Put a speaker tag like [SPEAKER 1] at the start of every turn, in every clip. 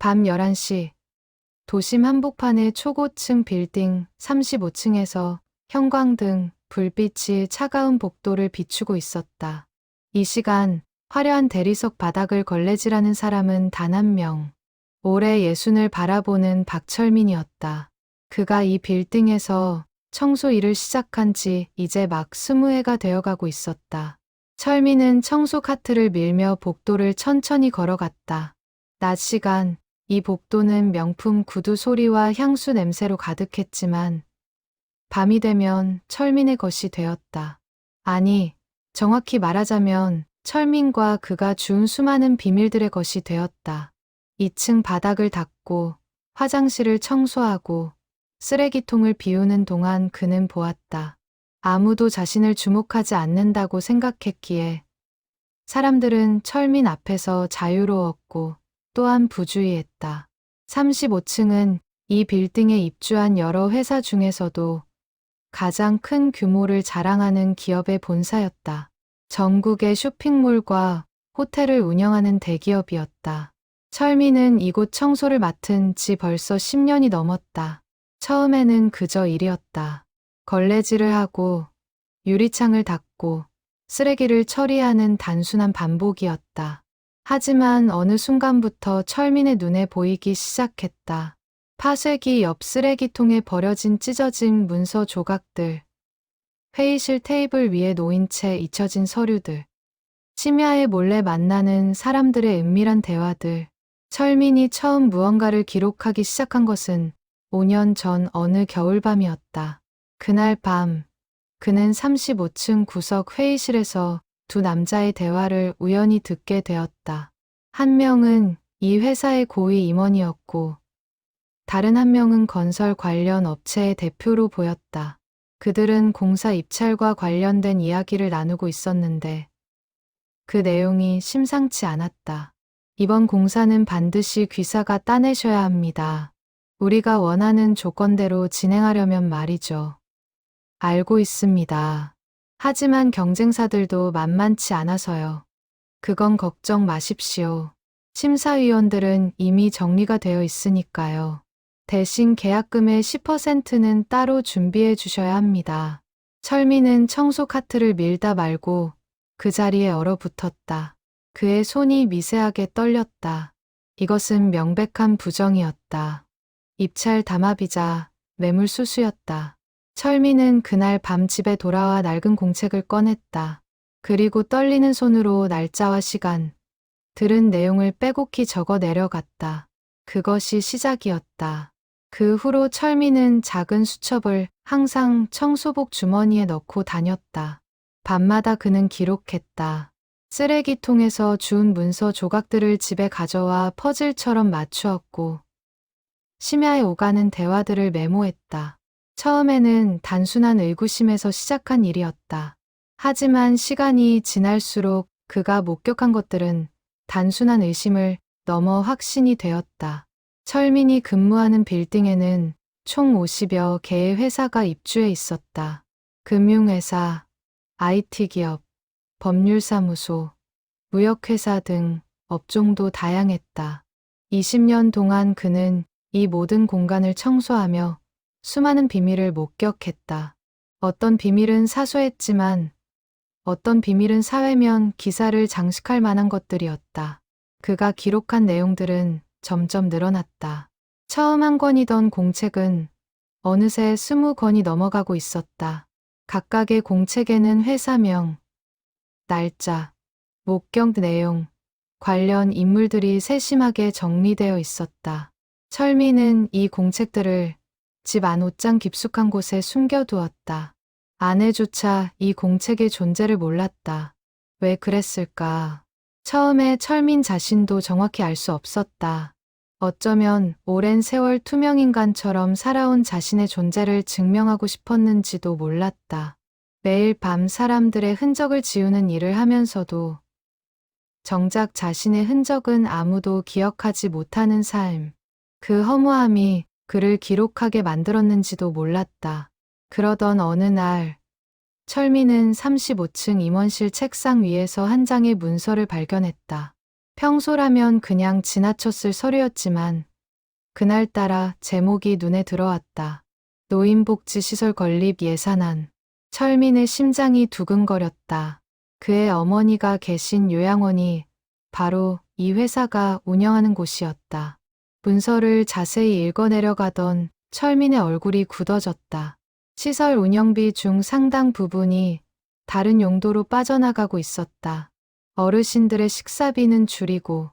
[SPEAKER 1] 밤 11시 도심 한복판의 초고층 빌딩 35층에서 형광등, 불빛이 차가운 복도를 비추고 있었다. 이 시간 화려한 대리석 바닥을 걸레질하는 사람은 단 한 명. 올해 예순을 바라보는 박철민이었다. 그가 이 빌딩에서 청소 일을 시작한 지 이제 막 20해가 되어가고 있었다. 철민은 청소 카트를 밀며 복도를 천천히 걸어갔다. 낮 시간 이 복도는 명품 구두 소리와 향수 냄새로 가득했지만 밤이 되면 철민의 것이 되었다. 아니, 정확히 말하자면 철민과 그가 준 수많은 비밀들의 것이 되었다. 2층 바닥을 닦고 화장실을 청소하고 쓰레기통을 비우는 동안 그는 보았다. 아무도 자신을 주목하지 않는다고 생각했기에 사람들은 철민 앞에서 자유로웠고 또한 부주의했다. 35층은 이 빌딩에 입주한 여러 회사 중에서도 가장 큰 규모를 자랑하는 기업의 본사였다. 전국의 쇼핑몰과 호텔을 운영하는 대기업이었다. 철민은 이곳 청소를 맡은 지 벌써 10년이 넘었다. 처음에는 그저 일이었다. 걸레질을 하고 유리창을 닦고 쓰레기를 처리하는 단순한 반복이었다. 하지만 어느 순간부터 철민의 눈에 보이기 시작했다. 파쇄기 옆 쓰레기통에 버려진 찢어진 문서 조각들, 회의실 테이블 위에 놓인 채 잊혀진 서류들, 심야에 몰래 만나는 사람들의 은밀한 대화들. 철민이 처음 무언가를 기록하기 시작한 것은 5년 전 어느 겨울밤이었다. 그날 밤, 그는 35층 구석 회의실에서 두 남자의 대화를 우연히 듣게 되었다. 한 명은 이 회사의 고위 임원이었고, 다른 한 명은 건설 관련 업체의 대표로 보였다. 그들은 공사 입찰과 관련된 이야기를 나누고 있었는데, 그 내용이 심상치 않았다. 이번 공사는 반드시 귀사가 따내셔야 합니다. 우리가 원하는 조건대로 진행하려면 말이죠. 알고 있습니다. 하지만 경쟁사들도 만만치 않아서요. 그건 걱정 마십시오. 심사위원들은 이미 정리가 되어 있으니까요. 대신 계약금의 10%는 따로 준비해 주셔야 합니다. 철민은 청소 카트를 밀다 말고 그 자리에 얼어붙었다. 그의 손이 미세하게 떨렸다. 이것은 명백한 부정이었다. 입찰 담합이자 매물 수수였다. 철민은 그날 밤 집에 돌아와 낡은 공책을 꺼냈다. 그리고 떨리는 손으로 날짜와 시간, 들은 내용을 빼곡히 적어 내려갔다. 그것이 시작이었다. 그 후로 철민은 작은 수첩을 항상 청소복 주머니에 넣고 다녔다. 밤마다 그는 기록했다. 쓰레기통에서 주운 문서 조각들을 집에 가져와 퍼즐처럼 맞추었고, 심야에 오가는 대화들을 메모했다. 처음에는 단순한 의구심에서 시작한 일이었다. 하지만 시간이 지날수록 그가 목격한 것들은 단순한 의심을 넘어 확신이 되었다. 철민이 근무하는 빌딩에는 총 50여 개의 회사가 입주해 있었다. 금융회사, IT기업, 법률사무소, 무역회사 등 업종도 다양했다. 20년 동안 그는 이 모든 공간을 청소하며 수많은 비밀을 목격했다. 어떤 비밀은 사소했지만 어떤 비밀은 사회면 기사를 장식할 만한 것들이었다. 그가 기록한 내용들은 점점 늘어났다. 처음 한 권이던 공책은 어느새 20권이 넘어가고 있었다. 각각의 공책에는 회사명, 날짜, 목격 내용, 관련 인물들이 세심하게 정리되어 있었다. 철민은 이 공책들을 집 안 옷장 깊숙한 곳에 숨겨두었다. 아내조차 이 공책의 존재를 몰랐다. 왜 그랬을까? 처음에 철민 자신도 정확히 알 수 없었다. 어쩌면 오랜 세월 투명인간처럼 살아온 자신의 존재를 증명하고 싶었는지도 몰랐다. 매일 밤 사람들의 흔적을 지우는 일을 하면서도 정작 자신의 흔적은 아무도 기억하지 못하는 삶. 그 허무함이 그를 기록하게 만들었는지도 몰랐다. 그러던 어느 날, 철민은 35층 임원실 책상 위에서 한 장의 문서를 발견했다. 평소라면 그냥 지나쳤을 서류였지만 그날따라 제목이 눈에 들어왔다. 노인복지시설 건립 예산안. 철민의 심장이 두근거렸다. 그의 어머니가 계신 요양원이 바로 이 회사가 운영하는 곳이었다. 문서를 자세히 읽어내려가던 철민의 얼굴이 굳어졌다. 시설 운영비 중 상당 부분이 다른 용도로 빠져나가고 있었다. 어르신들의 식사비는 줄이고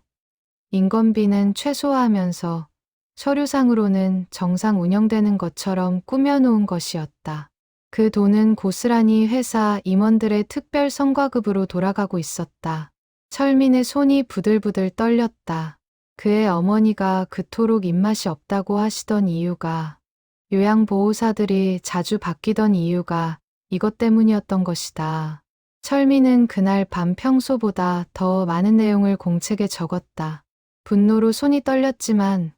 [SPEAKER 1] 인건비는 최소화하면서 서류상으로는 정상 운영되는 것처럼 꾸며놓은 것이었다. 그 돈은 고스란히 회사 임원들의 특별 성과급으로 돌아가고 있었다. 철민의 손이 부들부들 떨렸다. 그의 어머니가 그토록 입맛이 없다고 하시던 이유가, 요양보호사들이 자주 바뀌던 이유가 이것 때문이었던 것이다. 철민은 그날 밤 평소보다 더 많은 내용을 공책에 적었다. 분노로 손이 떨렸지만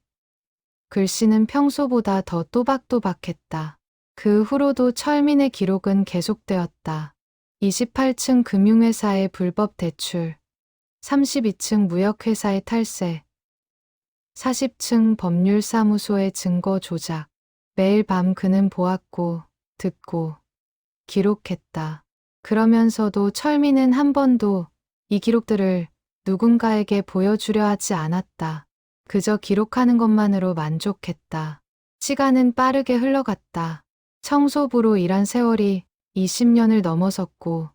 [SPEAKER 1] 글씨는 평소보다 더 또박또박했다. 그 후로도 철민의 기록은 계속되었다. 28층 금융회사의 불법 대출, 32층 무역회사의 탈세, 40층 법률사무소의 증거 조작. 매일 밤 그는 보았고 듣고 기록했다. 그러면서도 철민은 한 번도 이 기록들을 누군가에게 보여주려 하지 않았다. 그저 기록하는 것만으로 만족했다. 시간은 빠르게 흘러갔다. 청소부로 일한 세월이 20년을 넘어섰고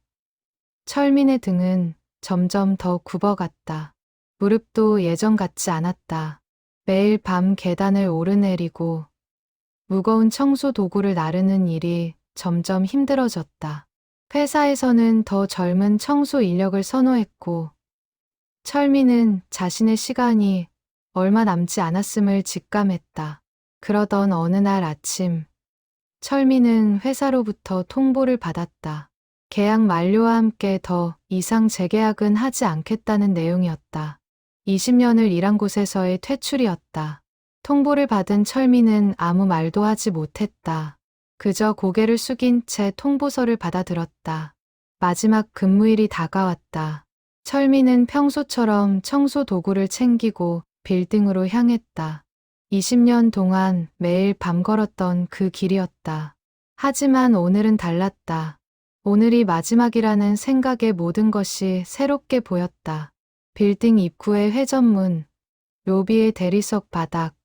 [SPEAKER 1] 철민의 등은 점점 더 굽어갔다. 무릎도 예전 같지 않았다. 매일 밤 계단을 오르내리고 무거운 청소 도구를 나르는 일이 점점 힘들어졌다. 회사에서는 더 젊은 청소 인력을 선호했고 철민은 자신의 시간이 얼마 남지 않았음을 직감했다. 그러던 어느 날 아침, 철민은 회사로부터 통보를 받았다. 계약 만료와 함께 더 이상 재계약은 하지 않겠다는 내용이었다. 20년을 일한 곳에서의 퇴출이었다. 통보를 받은 철민은 아무 말도 하지 못했다. 그저 고개를 숙인 채 통보서를 받아들었다. 마지막 근무일이 다가왔다. 철민은 평소처럼 청소 도구를 챙기고 빌딩으로 향했다. 20년 동안 매일 밤 걸었던 그 길이었다. 하지만 오늘은 달랐다. 오늘이 마지막이라는 생각에 모든 것이 새롭게 보였다. 빌딩 입구의 회전문, 로비의 대리석 바닥,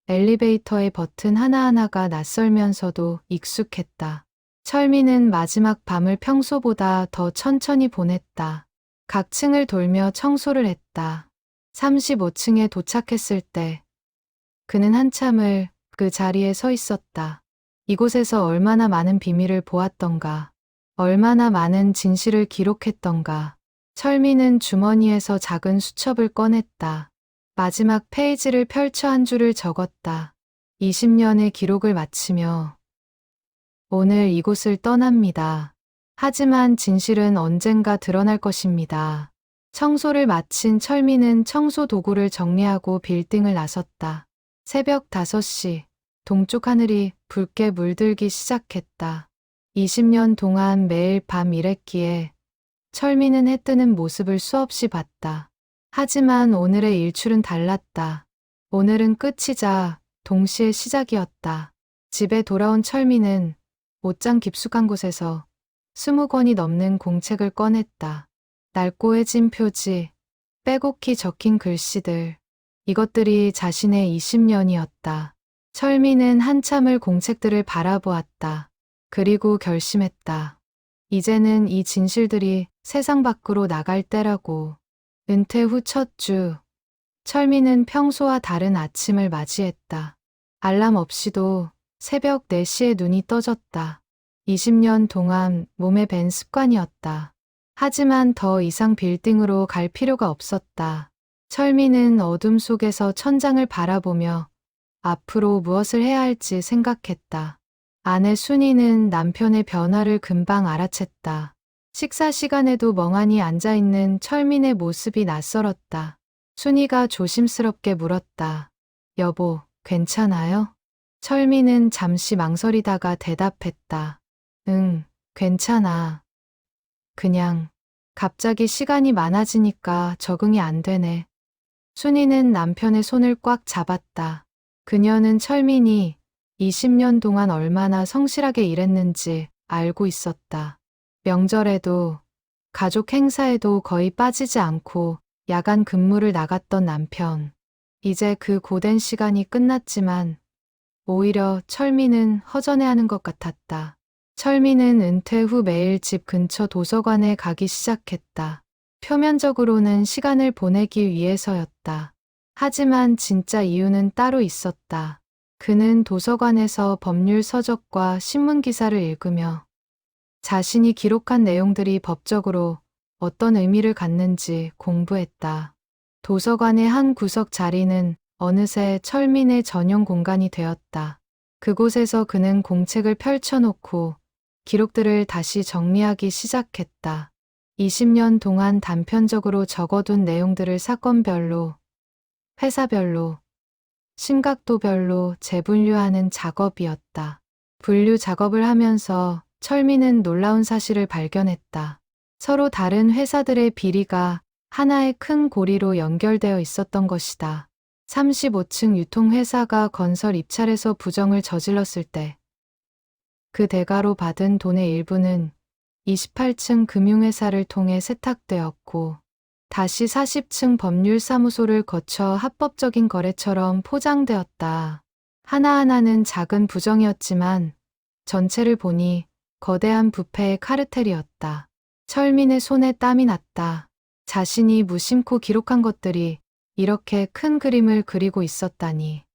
[SPEAKER 1] 엘리베이터의 버튼 하나하나가 낯설면서도 익숙했다. 철민은 마지막 밤을 평소보다 더 천천히 보냈다. 각 층을 돌며 청소를 했다. 35층에 도착했을 때 그는 한참을 그 자리에 서 있었다. 이곳에서 얼마나 많은 비밀을 보았던가, 얼마나 많은 진실을 기록했던가. 철민은 주머니에서 작은 수첩을 꺼냈다. 마지막 페이지를 펼쳐 한 줄을 적었다. 20년의 기록을 마치며 오늘 이곳을 떠납니다. 하지만 진실은 언젠가 드러날 것입니다. 청소를 마친 철민은 청소 도구를 정리하고 빌딩을 나섰다. 새벽 5시, 동쪽 하늘이 붉게 물들기 시작했다. 20년 동안 매일 밤 일했기에 철민은 해 뜨는 모습을 수없이 봤다. 하지만 오늘의 일출은 달랐다. 오늘은 끝이자 동시에 시작이었다. 집에 돌아온 철민은 옷장 깊숙한 곳에서 20권이 넘는 공책을 꺼냈다. 낡고해진 표지, 빼곡히 적힌 글씨들. 이것들이 자신의 20년이었다. 철민은 한참을 공책들을 바라보았다. 그리고 결심했다. 이제는 이 진실들이 세상 밖으로 나갈 때라고. 은퇴 후 첫 주, 철민은 평소와 다른 아침을 맞이했다. 알람 없이도 새벽 4시에 눈이 떠졌다. 20년 동안 몸에 밴 습관이었다. 하지만 더 이상 빌딩으로 갈 필요가 없었다. 철민은 어둠 속에서 천장을 바라보며 앞으로 무엇을 해야 할지 생각했다. 아내 순이는 남편의 변화를 금방 알아챘다. 식사 시간에도 멍하니 앉아있는 철민의 모습이 낯설었다. 순이가 조심스럽게 물었다. 여보, 괜찮아요? 철민은 잠시 망설이다가 대답했다. 응, 괜찮아. 그냥 갑자기 시간이 많아지니까 적응이 안 되네. 순이는 남편의 손을 꽉 잡았다. 그녀는 철민이 20년 동안 얼마나 성실하게 일했는지 알고 있었다. 명절에도 가족 행사에도 거의 빠지지 않고 야간 근무를 나갔던 남편. 이제 그 고된 시간이 끝났지만 오히려 철민은 허전해하는 것 같았다. 철민은 은퇴 후 매일 집 근처 도서관에 가기 시작했다. 표면적으로는 시간을 보내기 위해서였다. 하지만 진짜 이유는 따로 있었다. 그는 도서관에서 법률 서적과 신문 기사를 읽으며 자신이 기록한 내용들이 법적으로 어떤 의미를 갖는지 공부했다. 도서관의 한 구석 자리는 어느새 철민의 전용 공간이 되었다. 그곳에서 그는 공책을 펼쳐놓고 기록들을 다시 정리하기 시작했다. 20년 동안 단편적으로 적어둔 내용들을 사건별로, 회사별로, 심각도별로 재분류하는 작업이었다. 분류 작업을 하면서 철민은 놀라운 사실을 발견했다. 서로 다른 회사들의 비리가 하나의 큰 고리로 연결되어 있었던 것이다. 35층 유통회사가 건설 입찰에서 부정을 저질렀을 때 그 대가로 받은 돈의 일부는 28층 금융회사를 통해 세탁되었고 다시 40층 법률사무소를 거쳐 합법적인 거래처럼 포장되었다. 하나하나는 작은 부정이었지만 전체를 보니 거대한 부패의 카르텔이었다. 철민의 손에 땀이 났다. 자신이 무심코 기록한 것들이 이렇게 큰 그림을 그리고 있었다니.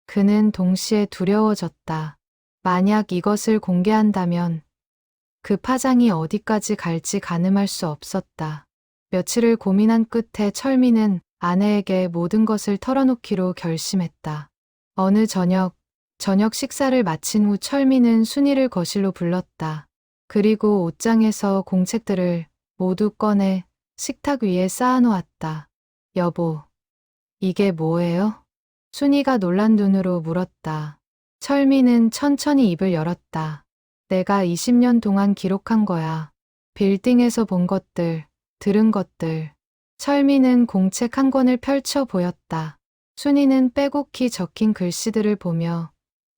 [SPEAKER 1] 그는 동시에 두려워졌다. 만약 이것을 공개한다면 그 파장이 어디까지 갈지 가늠할 수 없었다. 며칠을 고민한 끝에 철민은 아내에게 모든 것을 털어놓기로 결심했다. 어느 저녁 식사를 마친 후 철민은 순이를 거실로 불렀다. 그리고 옷장에서 공책들을 모두 꺼내 식탁 위에 쌓아놓았다. 여보, 이게 뭐예요? 순이가 놀란 눈으로 물었다. 철민은 천천히 입을 열었다. 내가 20년 동안 기록한 거야. 빌딩에서 본 것들, 들은 것들. 철민은 공책 한 권을 펼쳐 보였다. 순이는 빼곡히 적힌 글씨들을 보며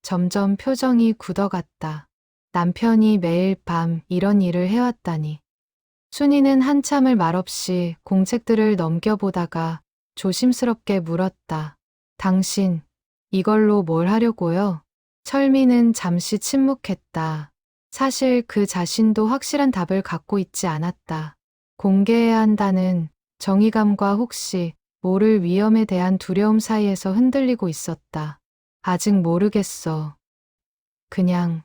[SPEAKER 1] 점점 표정이 굳어갔다. 남편이 매일 밤 이런 일을 해왔다니. 순이는 한참을 말없이 공책들을 넘겨보다가 조심스럽게 물었다. 당신, 이걸로 뭘 하려고요? 철민은 잠시 침묵했다. 사실 그 자신도 확실한 답을 갖고 있지 않았다. 공개해야 한다는 정의감과 혹시 모를 위험에 대한 두려움 사이에서 흔들리고 있었다. 아직 모르겠어. 그냥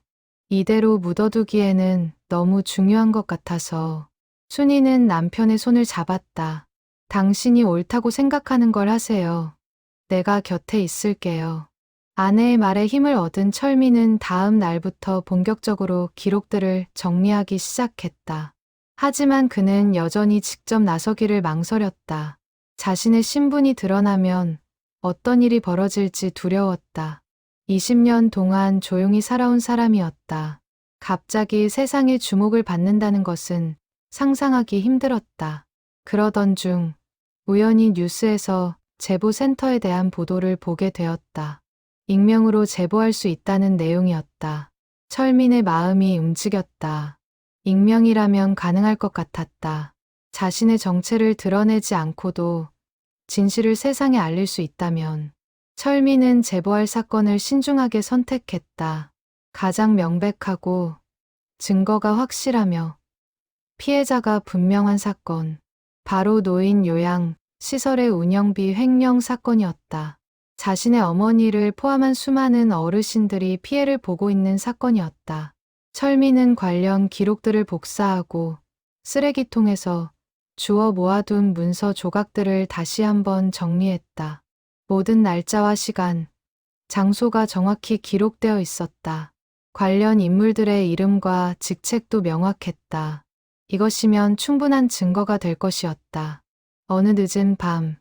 [SPEAKER 1] 이대로 묻어두기에는 너무 중요한 것 같아서. 순이는 남편의 손을 잡았다. 당신이 옳다고 생각하는 걸 하세요. 내가 곁에 있을게요. 아내의 말에 힘을 얻은 철민은 다음 날부터 본격적으로 기록들을 정리하기 시작했다. 하지만 그는 여전히 직접 나서기를 망설였다. 자신의 신분이 드러나면 어떤 일이 벌어질지 두려웠다. 20년 동안 조용히 살아온 사람이었다. 갑자기 세상의 주목을 받는다는 것은 상상하기 힘들었다. 그러던 중 우연히 뉴스에서 제보센터에 대한 보도를 보게 되었다. 익명으로 제보할 수 있다는 내용이었다. 철민의 마음이 움직였다. 익명이라면 가능할 것 같았다. 자신의 정체를 드러내지 않고도 진실을 세상에 알릴 수 있다면. 철민은 제보할 사건을 신중하게 선택했다. 가장 명백하고 증거가 확실하며 피해자가 분명한 사건. 바로 노인 요양 시설의 운영비 횡령 사건이었다. 자신의 어머니를 포함한 수많은 어르신들이 피해를 보고 있는 사건이었다. 철민은 관련 기록들을 복사하고 쓰레기통에서 주워 모아둔 문서 조각들을 다시 한번 정리했다. 모든 날짜와 시간, 장소가 정확히 기록되어 있었다. 관련 인물들의 이름과 직책도 명확했다. 이것이면 충분한 증거가 될 것이었다. 어느 늦은 밤,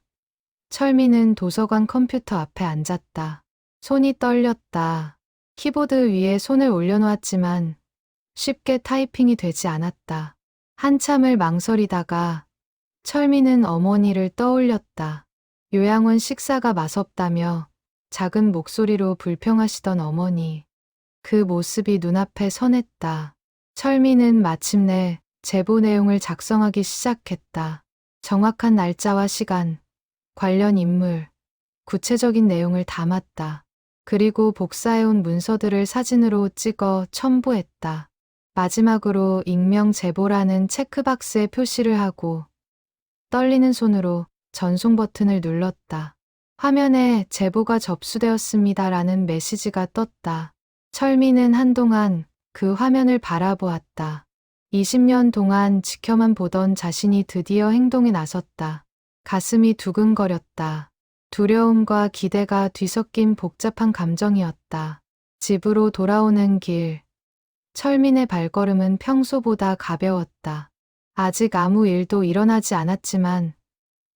[SPEAKER 1] 철민은 도서관 컴퓨터 앞에 앉았다. 손이 떨렸다. 키보드 위에 손을 올려놓았지만 쉽게 타이핑이 되지 않았다. 한참을 망설이다가 철민은 어머니를 떠올렸다. 요양원 식사가 맛없다며 작은 목소리로 불평하시던 어머니. 그 모습이 눈앞에 선했다. 철민은 마침내 제보 내용을 작성하기 시작했다. 정확한 날짜와 시간, 관련 인물, 구체적인 내용을 담았다. 그리고 복사해온 문서들을 사진으로 찍어 첨부했다. 마지막으로 익명 제보라는 체크박스에 표시를 하고 떨리는 손으로 전송 버튼을 눌렀다. 화면에 제보가 접수되었습니다라는 메시지가 떴다. 철민은 한동안 그 화면을 바라보았다. 20년 동안 지켜만 보던 자신이 드디어 행동에 나섰다. 가슴이 두근거렸다. 두려움과 기대가 뒤섞인 복잡한 감정이었다. 집으로 돌아오는 길. 철민의 발걸음은 평소보다 가벼웠다. 아직 아무 일도 일어나지 않았지만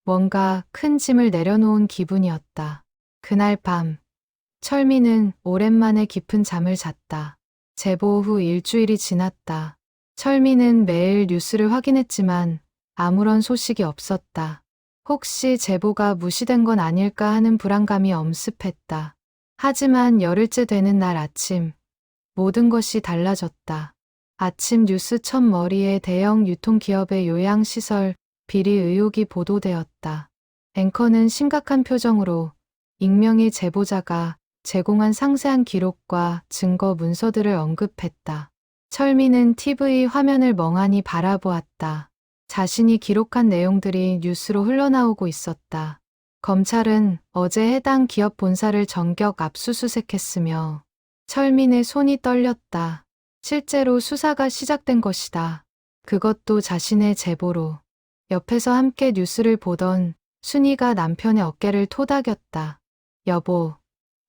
[SPEAKER 1] 뭔가 큰 짐을 내려놓은 기분이었다. 그날 밤, 철민은 오랜만에 깊은 잠을 잤다. 제보 후 일주일이 지났다. 철민은 매일 뉴스를 확인했지만 아무런 소식이 없었다. 혹시 제보가 무시된 건 아닐까 하는 불안감이 엄습했다. 하지만 열흘째 되는 날 아침, 모든 것이 달라졌다. 아침 뉴스 첫머리에 대형 유통기업의 요양시설 비리 의혹이 보도되었다. 앵커는 심각한 표정으로 익명의 제보자가 제공한 상세한 기록과 증거 문서들을 언급했다. 철민은 TV 화면을 멍하니 바라보았다. 자신이 기록한 내용들이 뉴스로 흘러나오고 있었다. 검찰은 어제 해당 기업 본사를 전격 압수수색했으며 철민의 손이 떨렸다. 실제로 수사가 시작된 것이다. 그것도 자신의 제보로. 옆에서 함께 뉴스를 보던 순이가 남편의 어깨를 토닥였다. 여보,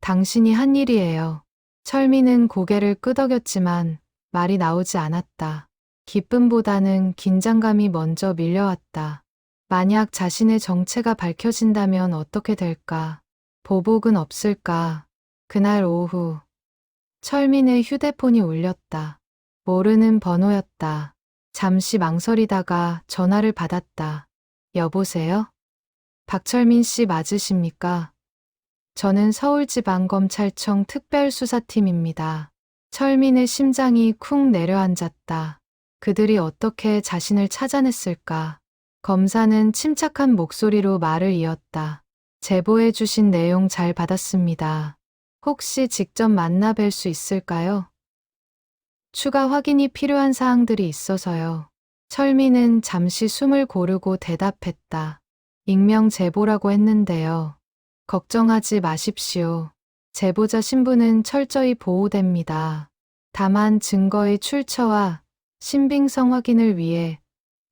[SPEAKER 1] 당신이 한 일이에요. 철민은 고개를 끄덕였지만 말이 나오지 않았다. 기쁨보다는 긴장감이 먼저 밀려왔다. 만약 자신의 정체가 밝혀진다면 어떻게 될까? 보복은 없을까? 그날 오후, 철민의 휴대폰이 울렸다. 모르는 번호였다. 잠시 망설이다가 전화를 받았다. 여보세요? 박철민 씨 맞으십니까? 저는 서울지방검찰청 특별수사팀입니다. 철민의 심장이 쿵 내려앉았다. 그들이 어떻게 자신을 찾아냈을까? 검사는 침착한 목소리로 말을 이었다. 제보해 주신 내용 잘 받았습니다. 혹시 직접 만나 뵐 수 있을까요? 추가 확인이 필요한 사항들이 있어서요. 철민은 잠시 숨을 고르고 대답했다. 익명 제보라고 했는데요. 걱정하지 마십시오. 제보자 신분은 철저히 보호됩니다. 다만 증거의 출처와 신빙성 확인을 위해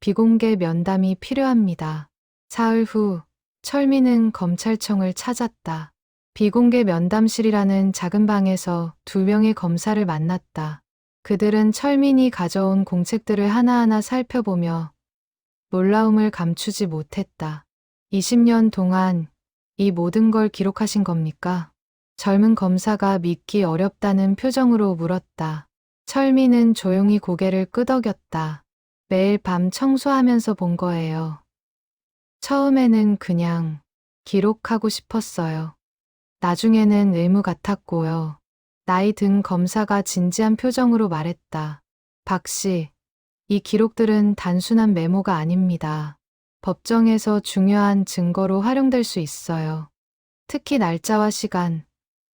[SPEAKER 1] 비공개 면담이 필요합니다. 사흘 후 철민은 검찰청을 찾았다. 비공개 면담실이라는 작은 방에서 2명의 검사를 만났다. 그들은 철민이 가져온 공책들을 하나하나 살펴보며 놀라움을 감추지 못했다. 20년 동안 이 모든 걸 기록하신 겁니까? 젊은 검사가 믿기 어렵다는 표정으로 물었다. 철민은 조용히 고개를 끄덕였다. 매일 밤 청소하면서 본 거예요. 처음에는 그냥 기록하고 싶었어요. 나중에는 의무 같았고요. 나이 든 검사가 진지한 표정으로 말했다. 박 씨, 이 기록들은 단순한 메모가 아닙니다. 법정에서 중요한 증거로 활용될 수 있어요. 특히 날짜와 시간,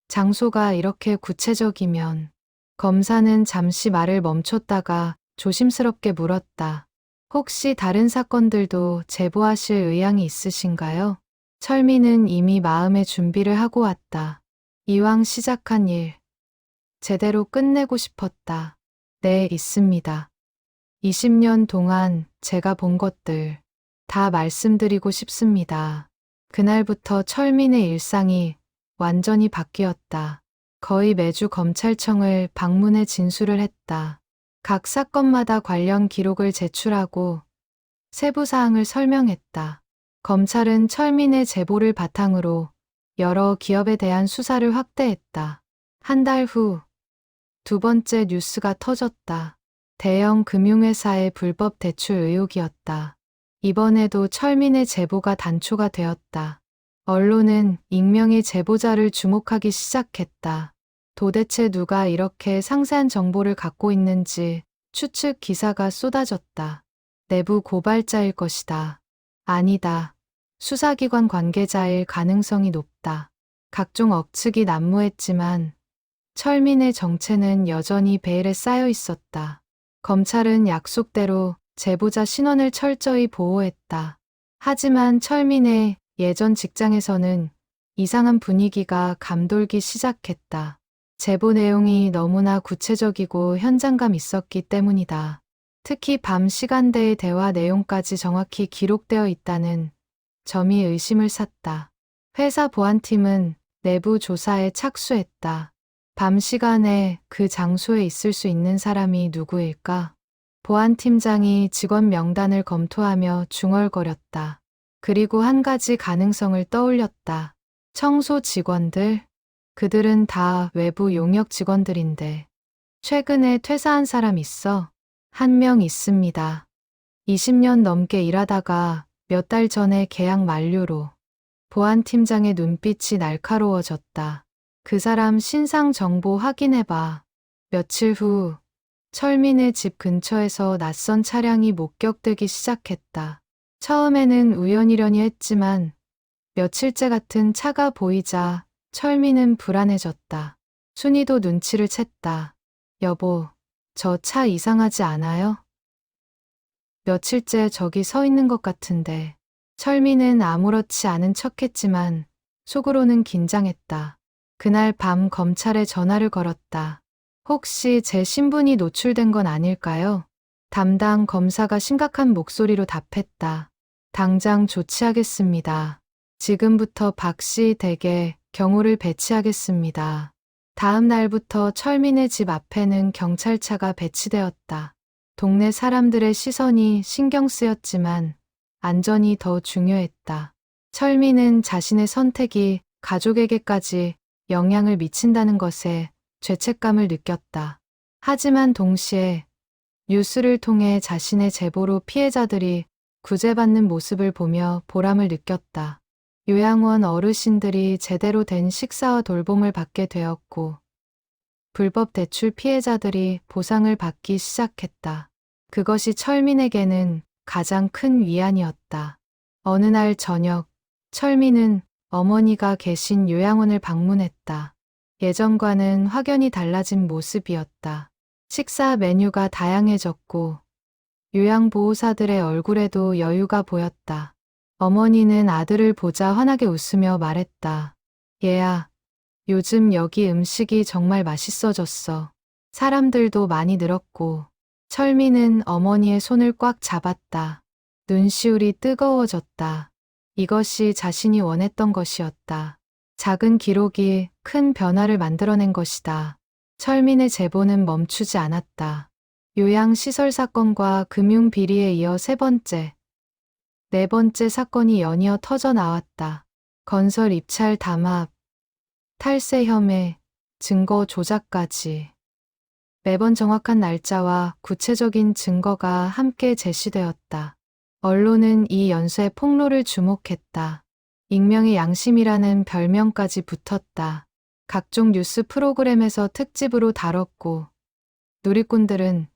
[SPEAKER 1] 장소가 이렇게 구체적이면. 검사는 잠시 말을 멈췄다가 조심스럽게 물었다. 혹시 다른 사건들도 제보하실 의향이 있으신가요? 철민은 이미 마음의 준비를 하고 왔다. 이왕 시작한 일, 제대로 끝내고 싶었다. 네, 있습니다. 20년 동안 제가 본 것들 다 말씀드리고 싶습니다. 그날부터 철민의 일상이 완전히 바뀌었다. 거의 매주 검찰청을 방문해 진술을 했다. 각 사건마다 관련 기록을 제출하고 세부 사항을 설명했다. 검찰은 철민의 제보를 바탕으로 여러 기업에 대한 수사를 확대했다. 한 달 후, 두 번째 뉴스가 터졌다. 대형 금융회사의 불법 대출 의혹이었다. 이번에도 철민의 제보가 단초가 되었다. 언론은 익명의 제보자를 주목하기 시작했다. 도대체 누가 이렇게 상세한 정보를 갖고 있는지 추측 기사가 쏟아졌다. 내부 고발자일 것이다. 아니다. 수사기관 관계자일 가능성이 높다. 각종 억측이 난무했지만 철민의 정체는 여전히 베일에 쌓여 있었다. 검찰은 약속대로 제보자 신원을 철저히 보호했다. 하지만 철민의 예전 직장에서는 이상한 분위기가 감돌기 시작했다. 제보 내용이 너무나 구체적이고 현장감 있었기 때문이다. 특히 밤 시간대의 대화 내용까지 정확히 기록되어 있다는 점이 의심을 샀다. 회사 보안팀은 내부 조사에 착수했다. 밤 시간에 그 장소에 있을 수 있는 사람이 누구일까? 보안팀장이 직원 명단을 검토하며 중얼거렸다. 그리고 한 가지 가능성을 떠올렸다. 청소 직원들? 그들은 다 외부 용역 직원들인데 최근에 퇴사한 사람 있어? 한 명 있습니다. 20년 넘게 일하다가 몇 달 전에 계약 만료로. 보안팀장의 눈빛이 날카로워졌다. 그 사람 신상 정보 확인해봐. 며칠 후 철민의 집 근처에서 낯선 차량이 목격되기 시작했다. 처음에는 우연이려니 했지만 며칠째 같은 차가 보이자 철민은 불안해졌다. 순이도 눈치를 챘다. 여보, 저 차 이상하지 않아요? 며칠째 저기 서 있는 것 같은데. 철민은 아무렇지 않은 척했지만 속으로는 긴장했다. 그날 밤 검찰에 전화를 걸었다. 혹시 제 신분이 노출된 건 아닐까요? 담당 검사가 심각한 목소리로 답했다. 당장 조치하겠습니다. 지금부터 박 씨 댁에 경호를 배치하겠습니다. 다음 날부터 철민의 집 앞에는 경찰차가 배치되었다. 동네 사람들의 시선이 신경 쓰였지만 안전이 더 중요했다. 철민은 자신의 선택이 가족에게까지 영향을 미친다는 것에 죄책감을 느꼈다. 하지만 동시에 뉴스를 통해 자신의 제보로 피해자들이 구제받는 모습을 보며 보람을 느꼈다. 요양원 어르신들이 제대로 된 식사와 돌봄을 받게 되었고 불법 대출 피해자들이 보상을 받기 시작했다. 그것이 철민에게는 가장 큰 위안이었다. 어느 날 저녁, 철민은 어머니가 계신 요양원을 방문했다. 예전과는 확연히 달라진 모습이었다. 식사 메뉴가 다양해졌고 요양보호사들의 얼굴에도 여유가 보였다. 어머니는 아들을 보자 환하게 웃으며 말했다. 얘야, 요즘 여기 음식이 정말 맛있어졌어. 사람들도 많이 늘었고. 철민은 어머니의 손을 꽉 잡았다. 눈시울이 뜨거워졌다. 이것이 자신이 원했던 것이었다. 작은 기록이 큰 변화를 만들어낸 것이다. 철민의 제보는 멈추지 않았다. 요양시설 사건과 금융비리에 이어 세 번째, 네 번째 사건이 연이어 터져 나왔다. 건설 입찰 담합, 탈세 혐의, 증거 조작까지. 매번 정확한 날짜와 구체적인 증거가 함께 제시되었다. 언론은 이 연쇄 폭로를 주목했다. 익명의 양심이라는 별명까지 붙었다. 각종 뉴스 프로그램에서 특집으로 다뤘고 누리꾼들은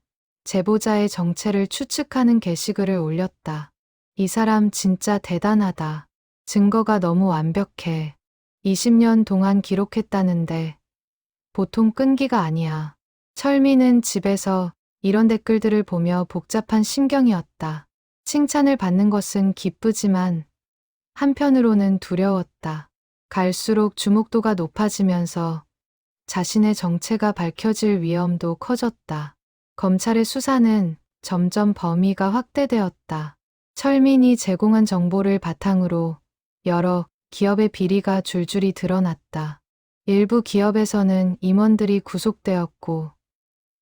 [SPEAKER 1] 제보자의 정체를 추측하는 게시글을 올렸다. 이 사람 진짜 대단하다. 증거가 너무 완벽해. 20년 동안 기록했다는데 보통 끈기가 아니야. 철민은 집에서 이런 댓글들을 보며 복잡한 심경이었다. 칭찬을 받는 것은 기쁘지만 한편으로는 두려웠다. 갈수록 주목도가 높아지면서 자신의 정체가 밝혀질 위험도 커졌다. 검찰의 수사는 점점 범위가 확대되었다. 철민이 제공한 정보를 바탕으로 여러 기업의 비리가 줄줄이 드러났다. 일부 기업에서는 임원들이 구속되었고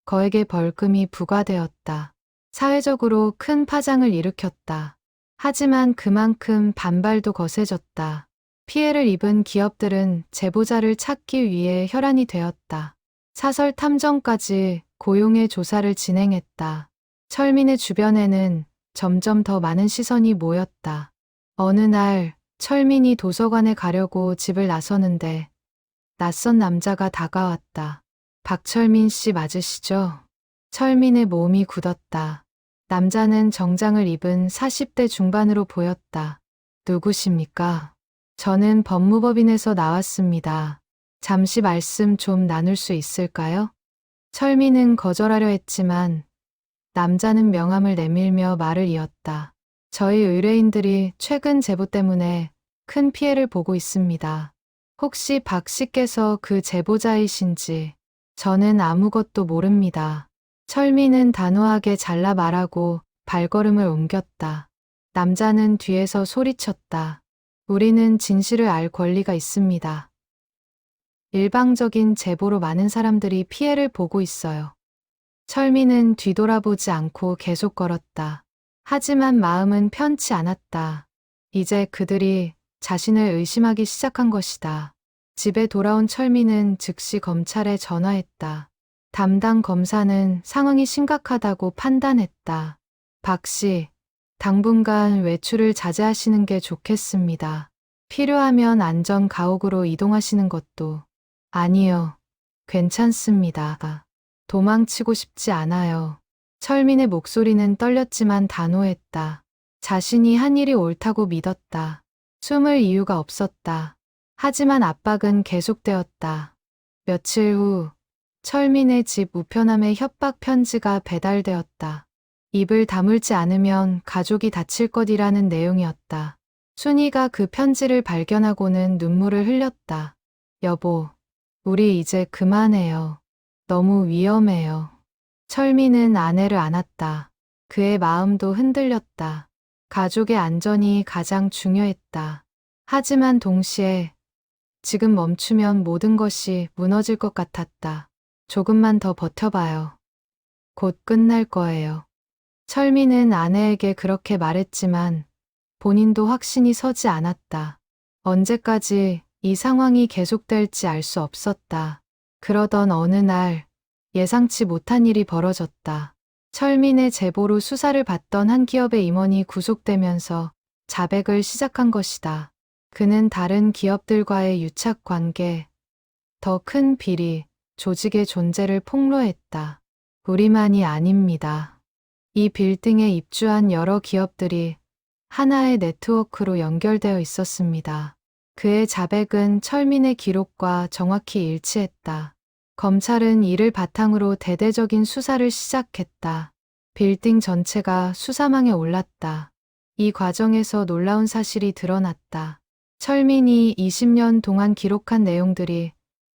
[SPEAKER 1] 거액의 벌금이 부과되었다. 사회적으로 큰 파장을 일으켰다. 하지만 그만큼 반발도 거세졌다. 피해를 입은 기업들은 제보자를 찾기 위해 혈안이 되었다. 사설 탐정까지 고용해 조사를 진행했다. 철민의 주변에는 점점 더 많은 시선이 모였다. 어느 날 철민이 도서관에 가려고 집을 나서는데 낯선 남자가 다가왔다. 박철민 씨 맞으시죠? 철민의 몸이 굳었다. 남자는 정장을 입은 40대 중반으로 보였다. 누구십니까? 저는 법무법인에서 나왔습니다. 잠시 말씀 좀 나눌 수 있을까요? 철민은 거절하려 했지만 남자는 명함을 내밀며 말을 이었다. 저희 의뢰인들이 최근 제보 때문에 큰 피해를 보고 있습니다. 혹시 박 씨께서 그 제보자이신지 저는 아무것도 모릅니다. 철민은 단호하게 잘라 말하고 발걸음을 옮겼다. 남자는 뒤에서 소리쳤다. 우리는 진실을 알 권리가 있습니다. 일방적인 제보로 많은 사람들이 피해를 보고 있어요. 철민은 뒤돌아보지 않고 계속 걸었다. 하지만 마음은 편치 않았다. 이제 그들이 자신을 의심하기 시작한 것이다. 집에 돌아온 철민은 즉시 검찰에 전화했다. 담당 검사는 상황이 심각하다고 판단했다. 박 씨, 당분간 외출을 자제하시는 게 좋겠습니다. 필요하면 안전 가옥으로 이동하시는 것도. 아니요, 괜찮습니다. 도망치고 싶지 않아요. 철민의 목소리는 떨렸지만 단호했다. 자신이 한 일이 옳다고 믿었다. 숨을 이유가 없었다. 하지만 압박은 계속되었다. 며칠 후 철민의 집 우편함에 협박 편지가 배달되었다. 입을 다물지 않으면 가족이 다칠 것이라는 내용이었다. 순이가 그 편지를 발견하고는 눈물을 흘렸다. 여보, 우리 이제 그만해요. 너무 위험해요. 철민은 아내를 안았다. 그의 마음도 흔들렸다. 가족의 안전이 가장 중요했다. 하지만 동시에 지금 멈추면 모든 것이 무너질 것 같았다. 조금만 더 버텨봐요. 곧 끝날 거예요. 철민은 아내에게 그렇게 말했지만 본인도 확신이 서지 않았다. 언제까지 이 상황이 계속될지 알 수 없었다. 그러던 어느 날 예상치 못한 일이 벌어졌다. 철민의 제보로 수사를 받던 한 기업의 임원이 구속되면서 자백을 시작한 것이다. 그는 다른 기업들과의 유착 관계, 더 큰 비리, 조직의 존재를 폭로했다. 우리만이 아닙니다. 이 빌딩에 입주한 여러 기업들이 하나의 네트워크로 연결되어 있었습니다. 그의 자백은 철민의 기록과 정확히 일치했다. 검찰은 이를 바탕으로 대대적인 수사를 시작했다. 빌딩 전체가 수사망에 올랐다. 이 과정에서 놀라운 사실이 드러났다. 철민이 20년 동안 기록한 내용들이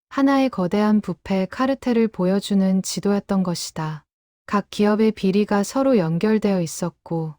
[SPEAKER 1] 하나의 거대한 부패 카르텔을 보여주는 지도였던 것이다. 각 기업의 비리가 서로 연결되어 있었고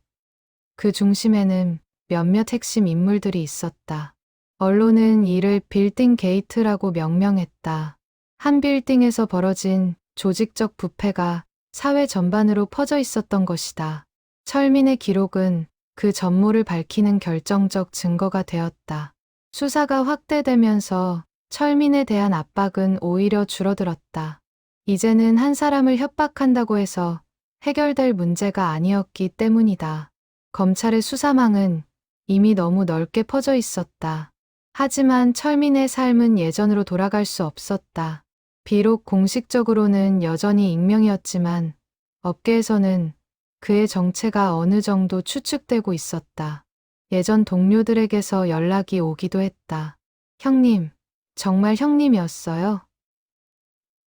[SPEAKER 1] 그 중심에는 몇몇 핵심 인물들이 있었다. 언론은 이를 빌딩 게이트라고 명명했다. 한 빌딩에서 벌어진 조직적 부패가 사회 전반으로 퍼져 있었던 것이다. 철민의 기록은 그 전모를 밝히는 결정적 증거가 되었다. 수사가 확대되면서 철민에 대한 압박은 오히려 줄어들었다. 이제는 한 사람을 협박한다고 해서 해결될 문제가 아니었기 때문이다. 검찰의 수사망은 이미 너무 넓게 퍼져 있었다. 하지만 철민의 삶은 예전으로 돌아갈 수 없었다. 비록 공식적으로는 여전히 익명이었지만 업계에서는 그의 정체가 어느 정도 추측되고 있었다. 예전 동료들에게서 연락이 오기도 했다. 형님, 정말 형님이었어요?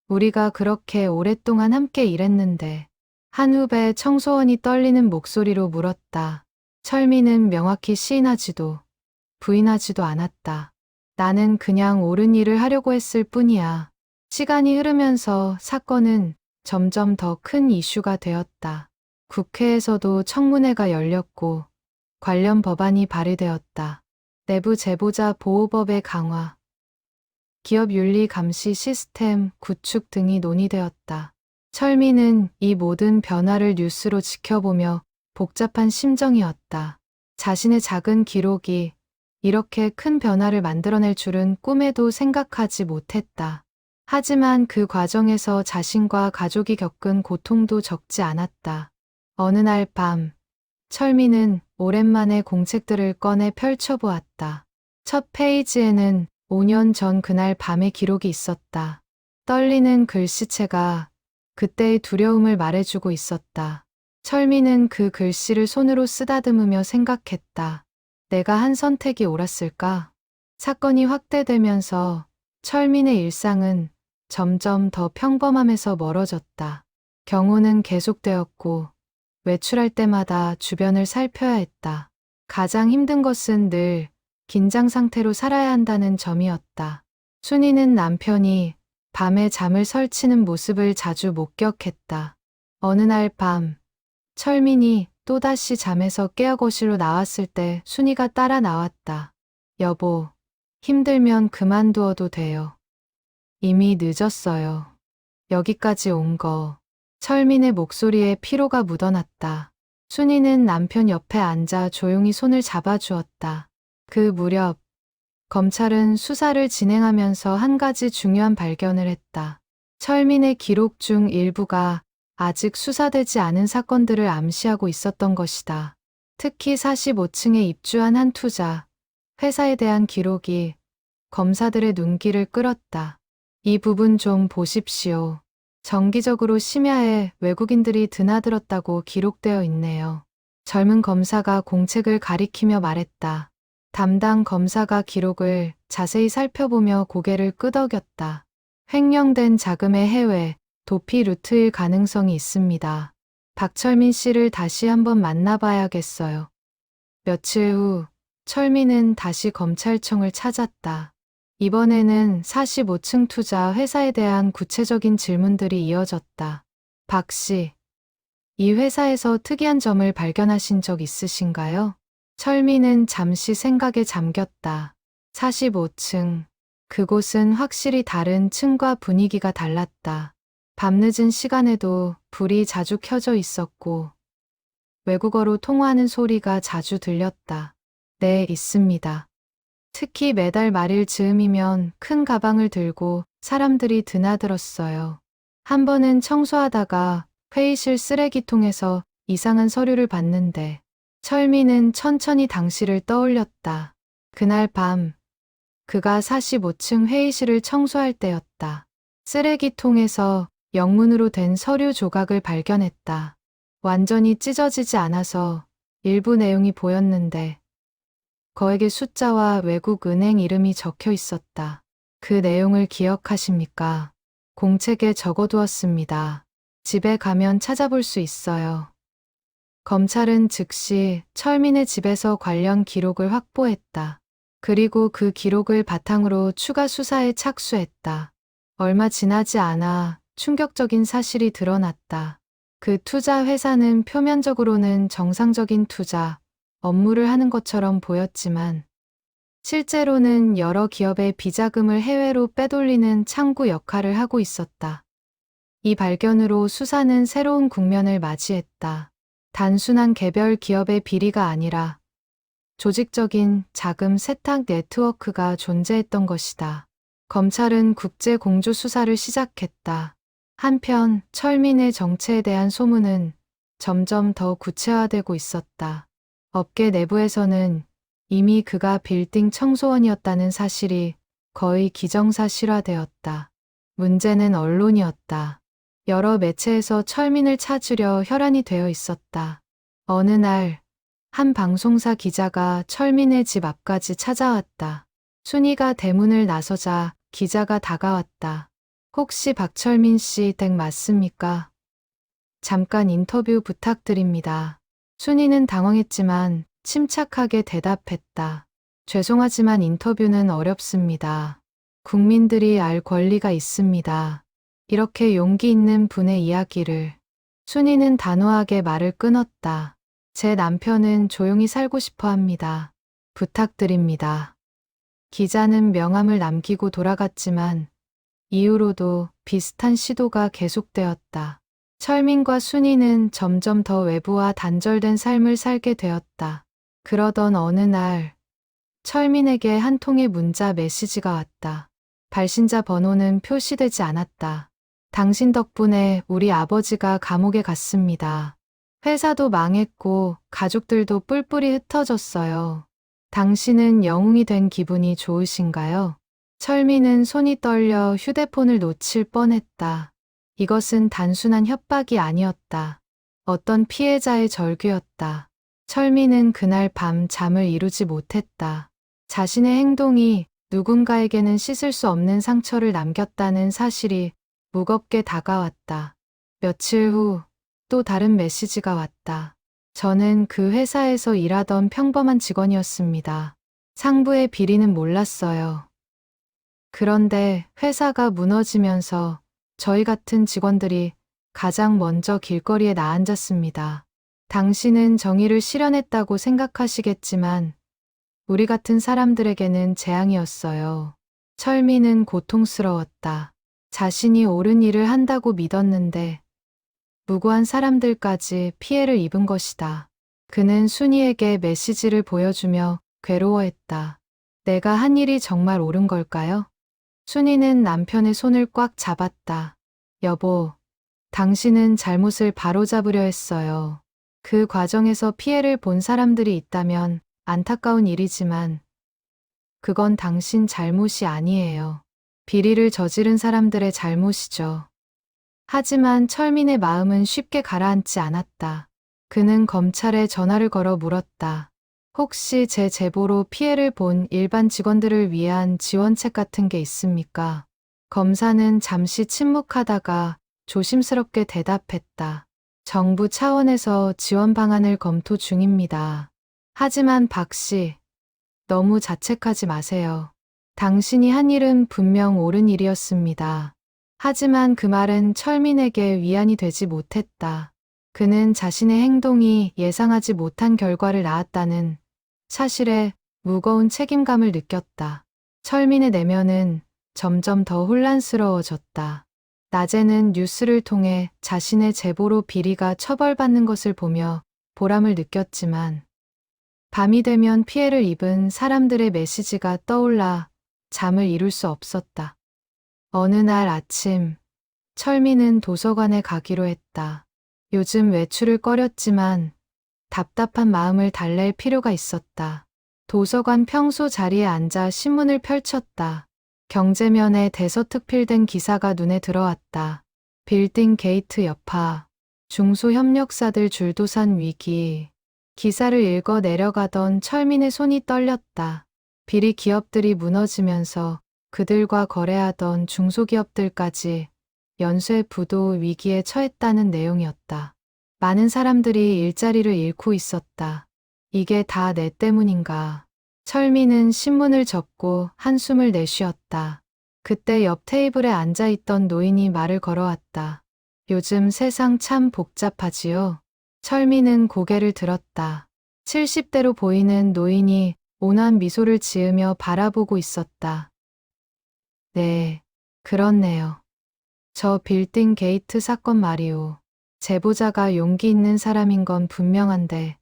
[SPEAKER 1] 우리가 그렇게 오랫동안 함께 일했는데. 한 후배 청소원이 떨리는 목소리로 물었다. 철민은 명확히 시인하지도 부인하지도 않았다. 나는 그냥 옳은 일을 하려고 했을 뿐이야. 시간이 흐르면서 사건은 점점 더 큰 이슈가 되었다. 국회에서도 청문회가 열렸고 관련 법안이 발의되었다. 내부 제보자 보호법의 강화, 기업 윤리 감시 시스템 구축 등이 논의되었다. 철민은 이 모든 변화를 뉴스로 지켜보며 복잡한 심정이었다. 자신의 작은 기록이 이렇게 큰 변화를 만들어낼 줄은 꿈에도 생각하지 못했다. 하지만 그 과정에서 자신과 가족이 겪은 고통도 적지 않았다. 어느 날 밤, 철민은 오랜만에 공책들을 꺼내 펼쳐보았다. 첫 페이지에는 5년 전 그날 밤의 기록이 있었다. 떨리는 글씨체가 그때의 두려움을 말해주고 있었다. 철민은 그 글씨를 손으로 쓰다듬으며 생각했다. 내가 한 선택이 옳았을까? 사건이 확대되면서 철민의 일상은 점점 더 평범함에서 멀어졌다. 경호는 계속되었고 외출할 때마다 주변을 살펴야 했다. 가장 힘든 것은 늘 긴장 상태로 살아야 한다는 점이었다. 순이는 남편이 밤에 잠을 설치는 모습을 자주 목격했다. 어느 날 밤, 철민이 또다시 잠에서 깨어 거실로 나왔을 때 순이가 따라 나왔다. 여보, 힘들면 그만두어도 돼요. 이미 늦었어요. 여기까지 온 거. 철민의 목소리에 피로가 묻어났다. 순이는 남편 옆에 앉아 조용히 손을 잡아주었다. 그 무렵, 검찰은 수사를 진행하면서 한 가지 중요한 발견을 했다. 철민의 기록 중 일부가 아직 수사되지 않은 사건들을 암시하고 있었던 것이다. 특히 45층에 입주한 한 투자, 회사에 대한 기록이 검사들의 눈길을 끌었다. 이 부분 좀 보십시오. 정기적으로 심야에 외국인들이 드나들었다고 기록되어 있네요. 젊은 검사가 공책을 가리키며 말했다. 담당 검사가 기록을 자세히 살펴보며 고개를 끄덕였다. 횡령된 자금의 해외, 도피 루트일 가능성이 있습니다. 박철민 씨를 다시 한번 만나봐야겠어요. 며칠 후, 철민은 다시 검찰청을 찾았다. 이번에는 45층 투자 회사에 대한 구체적인 질문들이 이어졌다. 박 씨, 이 회사에서 특이한 점을 발견하신 적 있으신가요? 철민은 잠시 생각에 잠겼다. 45층. 그곳은 확실히 다른 층과 분위기가 달랐다. 밤늦은 시간에도 불이 자주 켜져 있었고 외국어로 통화하는 소리가 자주 들렸다. 네, 있습니다. 특히 매달 말일 즈음이면 큰 가방을 들고 사람들이 드나들었어요. 한 번은 청소하다가 회의실 쓰레기통에서 이상한 서류를 봤는데 철민은 천천히 당시를 떠올렸다. 그날 밤 그가 45층 회의실을 청소할 때였다. 쓰레기통에서 영문으로 된 서류 조각을 발견했다. 완전히 찢어지지 않아서 일부 내용이 보였는데 거액의 숫자와 외국 은행 이름이 적혀 있었다. 그 내용을 기억하십니까? 공책에 적어두었습니다. 집에 가면 찾아볼 수 있어요. 검찰은 즉시 철민의 집에서 관련 기록을 확보했다. 그리고 그 기록을 바탕으로 추가 수사에 착수했다. 얼마 지나지 않아 충격적인 사실이 드러났다. 그 투자 회사는 표면적으로는 정상적인 투자, 업무를 하는 것처럼 보였지만 실제로는 여러 기업의 비자금을 해외로 빼돌리는 창구 역할을 하고 있었다. 이 발견으로 수사는 새로운 국면을 맞이했다. 단순한 개별 기업의 비리가 아니라 조직적인 자금 세탁 네트워크가 존재했던 것이다. 검찰은 국제 공조 수사를 시작했다. 한편 철민의 정체에 대한 소문은 점점 더 구체화되고 있었다. 업계 내부에서는 이미 그가 빌딩 청소원이었다는 사실이 거의 기정사실화되었다. 문제는 언론이었다. 여러 매체에서 철민을 찾으려 혈안이 되어 있었다. 어느 날, 한 방송사 기자가 철민의 집 앞까지 찾아왔다. 순이가 대문을 나서자 기자가 다가왔다. 혹시 박철민 씨 댁 맞습니까? 잠깐 인터뷰 부탁드립니다. 순이는 당황했지만 침착하게 대답했다. 죄송하지만 인터뷰는 어렵습니다. 국민들이 알 권리가 있습니다. 이렇게 용기 있는 분의 이야기를. 순이는 단호하게 말을 끊었다. 제 남편은 조용히 살고 싶어 합니다. 부탁드립니다. 기자는 명함을 남기고 돌아갔지만 이후로도 비슷한 시도가 계속되었다. 철민과 순이는 점점 더 외부와 단절된 삶을 살게 되었다. 그러던 어느 날 철민에게 한 통의 문자 메시지가 왔다. 발신자 번호는 표시되지 않았다. 당신 덕분에 우리 아버지가 감옥에 갔습니다. 회사도 망했고 가족들도 뿔뿔이 흩어졌어요. 당신은 영웅이 된 기분이 좋으신가요? 철미는 손이 떨려 휴대폰을 놓칠 뻔했다. 이것은 단순한 협박이 아니었다. 어떤 피해자의 절규였다. 철미는 그날 밤 잠을 이루지 못했다. 자신의 행동이 누군가에게는 씻을 수 없는 상처를 남겼다는 사실이 무겁게 다가왔다. 며칠 후 또 다른 메시지가 왔다. 저는 그 회사에서 일하던 평범한 직원이었습니다. 상부의 비리는 몰랐어요. 그런데 회사가 무너지면서 저희 같은 직원들이 가장 먼저 길거리에 나앉았습니다. 당신은 정의를 실현했다고 생각하시겠지만 우리 같은 사람들에게는 재앙이었어요. 철미는 고통스러웠다. 자신이 옳은 일을 한다고 믿었는데 무고한 사람들까지 피해를 입은 것이다. 그는 순이에게 메시지를 보여주며 괴로워했다. 내가 한 일이 정말 옳은 걸까요? 순이는 남편의 손을 꽉 잡았다. 여보, 당신은 잘못을 바로잡으려 했어요. 그 과정에서 피해를 본 사람들이 있다면 안타까운 일이지만 그건 당신 잘못이 아니에요. 비리를 저지른 사람들의 잘못이죠. 하지만 철민의 마음은 쉽게 가라앉지 않았다. 그는 검찰에 전화를 걸어 물었다. 혹시 제 제보로 피해를 본 일반 직원들을 위한 지원책 같은 게 있습니까? 검사는 잠시 침묵하다가 조심스럽게 대답했다. 정부 차원에서 지원 방안을 검토 중입니다. 하지만 박 씨, 너무 자책하지 마세요. 당신이 한 일은 분명 옳은 일이었습니다. 하지만 그 말은 철민에게 위안이 되지 못했다. 그는 자신의 행동이 예상하지 못한 결과를 낳았다는 사실에 무거운 책임감을 느꼈다. 철민의 내면은 점점 더 혼란스러워졌다. 낮에는 뉴스를 통해 자신의 제보로 비리가 처벌받는 것을 보며 보람을 느꼈지만 밤이 되면 피해를 입은 사람들의 메시지가 떠올라 잠을 이룰 수 없었다. 어느 날 아침, 철미는 도서관에 가기로 했다. 요즘 외출을 꺼렸지만 답답한 마음을 달랠 필요가 있었다. 도서관 평소 자리에 앉아 신문을 펼쳤다. 경제면에 대서특필된 기사가 눈에 들어왔다. 빌딩 게이트 여파, 중소협력사들 줄도산 위기. 기사를 읽어 내려가던 철민의 손이 떨렸다. 비리 기업들이 무너지면서 그들과 거래하던 중소기업들까지 연쇄 부도 위기에 처했다는 내용이었다. 많은 사람들이 일자리를 잃고 있었다. 이게 다 내 때문인가. 철미는 신문을 접고 한숨을 내쉬었다. 그때 옆 테이블에 앉아있던 노인이 말을 걸어왔다. 요즘 세상 참 복잡하지요. 철미는 고개를 들었다. 70대로 보이는 노인이 온화한 미소를 지으며 바라보고 있었다. 네, 그렇네요. 저 빌딩 게이트 사건 말이오. 제보자가 용기 있는 사람인 건 분명한데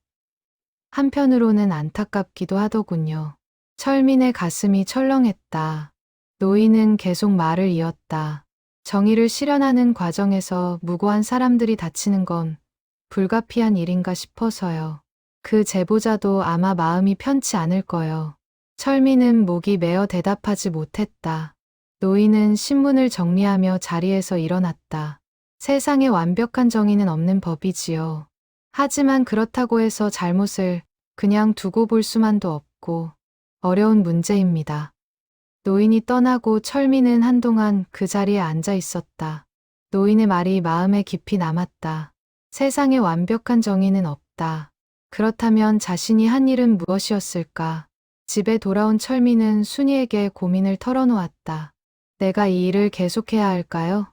[SPEAKER 1] 한편으로는 안타깝기도 하더군요. 철민의 가슴이 철렁했다. 노인은 계속 말을 이었다. 정의를 실현하는 과정에서 무고한 사람들이 다치는 건 불가피한 일인가 싶어서요. 그 제보자도 아마 마음이 편치 않을 거요. 철민은 목이 메어 대답하지 못했다. 노인은 신문을 정리하며 자리에서 일어났다. 세상에 완벽한 정의는 없는 법이지요. 하지만 그렇다고 해서 잘못을 그냥 두고 볼 수만도 없고 어려운 문제입니다. 노인이 떠나고 철민은 한동안 그 자리에 앉아 있었다. 노인의 말이 마음에 깊이 남았다. 세상에 완벽한 정의는 없다. 그렇다면 자신이 한 일은 무엇이었을까? 집에 돌아온 철민은 순이에게 고민을 털어놓았다. 내가 이 일을 계속해야 할까요?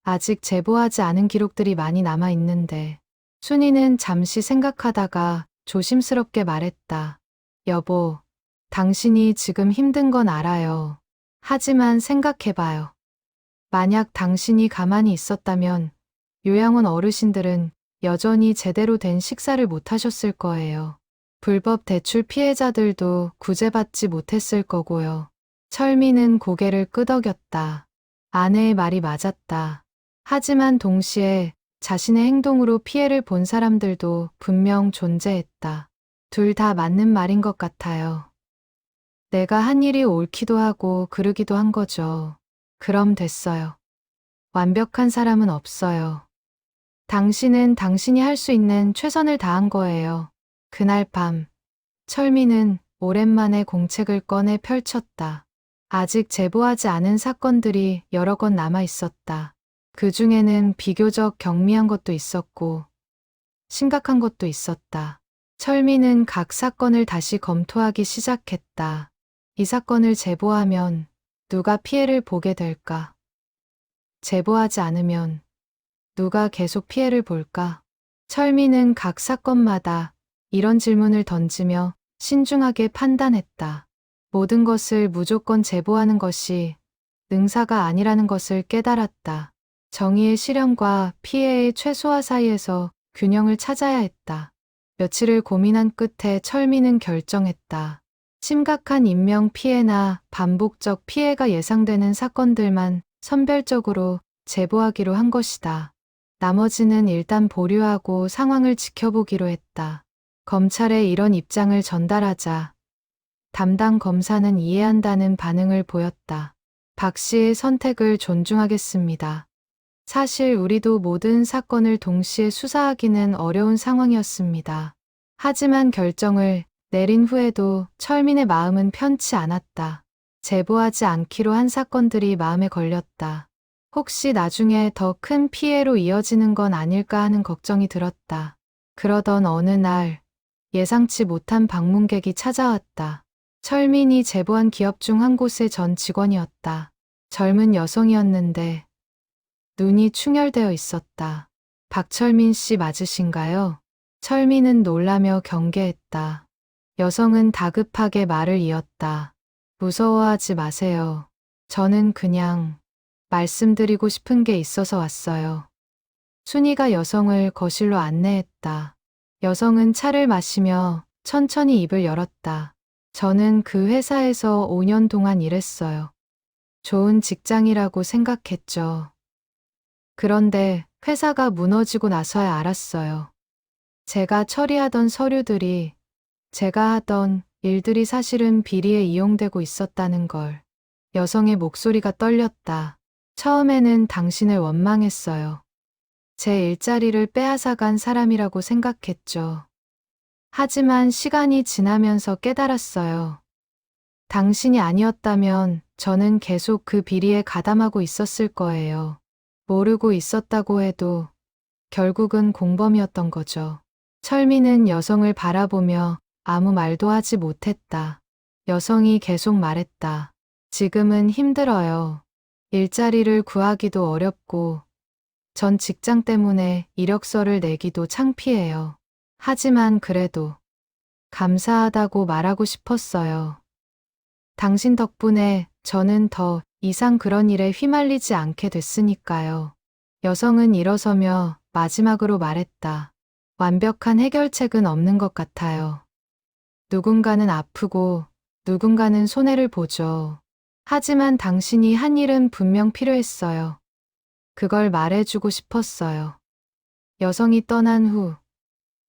[SPEAKER 1] 아직 제보하지 않은 기록들이 많이 남아 있는데. 순이는 잠시 생각하다가 조심스럽게 말했다. 여보, 당신이 지금 힘든 건 알아요. 하지만 생각해봐요. 만약 당신이 가만히 있었다면 요양원 어르신들은 여전히 제대로 된 식사를 못 하셨을 거예요. 불법 대출 피해자들도 구제받지 못했을 거고요. 철미는 고개를 끄덕였다. 아내의 말이 맞았다. 하지만 동시에 자신의 행동으로 피해를 본 사람들도 분명 존재했다. 둘 다 맞는 말인 것 같아요. 내가 한 일이 옳기도 하고 그르기도 한 거죠. 그럼 됐어요. 완벽한 사람은 없어요. 당신은 당신이 할 수 있는 최선을 다한 거예요. 그날 밤, 철미는 오랜만에 공책을 꺼내 펼쳤다. 아직 제보하지 않은 사건들이 여러 건 남아 있었다. 그 중에는 비교적 경미한 것도 있었고, 심각한 것도 있었다. 철미는 각 사건을 다시 검토하기 시작했다. 이 사건을 제보하면 누가 피해를 보게 될까? 제보하지 않으면 누가 계속 피해를 볼까? 철미는 각 사건마다 이런 질문을 던지며 신중하게 판단했다. 모든 것을 무조건 제보하는 것이 능사가 아니라는 것을 깨달았다. 정의의 실현과 피해의 최소화 사이에서 균형을 찾아야 했다. 며칠을 고민한 끝에 철미는 결정했다. 심각한 인명 피해나 반복적 피해가 예상되는 사건들만 선별적으로 제보하기로 한 것이다. 나머지는 일단 보류하고 상황을 지켜보기로 했다. 검찰에 이런 입장을 전달하자 담당 검사는 이해한다는 반응을 보였다. 박 씨의 선택을 존중하겠습니다. 사실 우리도 모든 사건을 동시에 수사하기는 어려운 상황이었습니다. 하지만 결정을 내린 후에도 철민의 마음은 편치 않았다. 제보하지 않기로 한 사건들이 마음에 걸렸다. 혹시 나중에 더 큰 피해로 이어지는 건 아닐까 하는 걱정이 들었다. 그러던 어느 날 예상치 못한 방문객이 찾아왔다. 철민이 제보한 기업 중 한 곳의 전 직원이었다. 젊은 여성이었는데 눈이 충혈되어 있었다. 박철민 씨 맞으신가요? 철민은 놀라며 경계했다. 여성은 다급하게 말을 이었다. 무서워하지 마세요. 저는 그냥 말씀드리고 싶은 게 있어서 왔어요. 순이가 여성을 거실로 안내했다. 여성은 차를 마시며 천천히 입을 열었다. 저는 그 회사에서 5년 동안 일했어요. 좋은 직장이라고 생각했죠. 그런데 회사가 무너지고 나서야 알았어요. 제가 처리하던 서류들이, 제가 하던 일들이 사실은 비리에 이용되고 있었다는 걸. 여성의 목소리가 떨렸다. 처음에는 당신을 원망했어요. 제 일자리를 빼앗아간 사람이라고 생각했죠. 하지만 시간이 지나면서 깨달았어요. 당신이 아니었다면 저는 계속 그 비리에 가담하고 있었을 거예요. 모르고 있었다고 해도 결국은 공범이었던 거죠. 철미는 여성을 바라보며 아무 말도 하지 못했다. 여성이 계속 말했다. 지금은 힘들어요. 일자리를 구하기도 어렵고 전 직장 때문에 이력서를 내기도 창피해요. 하지만 그래도 감사하다고 말하고 싶었어요. 당신 덕분에 저는 더 이상 그런 일에 휘말리지 않게 됐으니까요. 여성은 일어서며 마지막으로 말했다. 완벽한 해결책은 없는 것 같아요. 누군가는 아프고 누군가는 손해를 보죠. 하지만 당신이 한 일은 분명 필요했어요. 그걸 말해주고 싶었어요. 여성이 떠난 후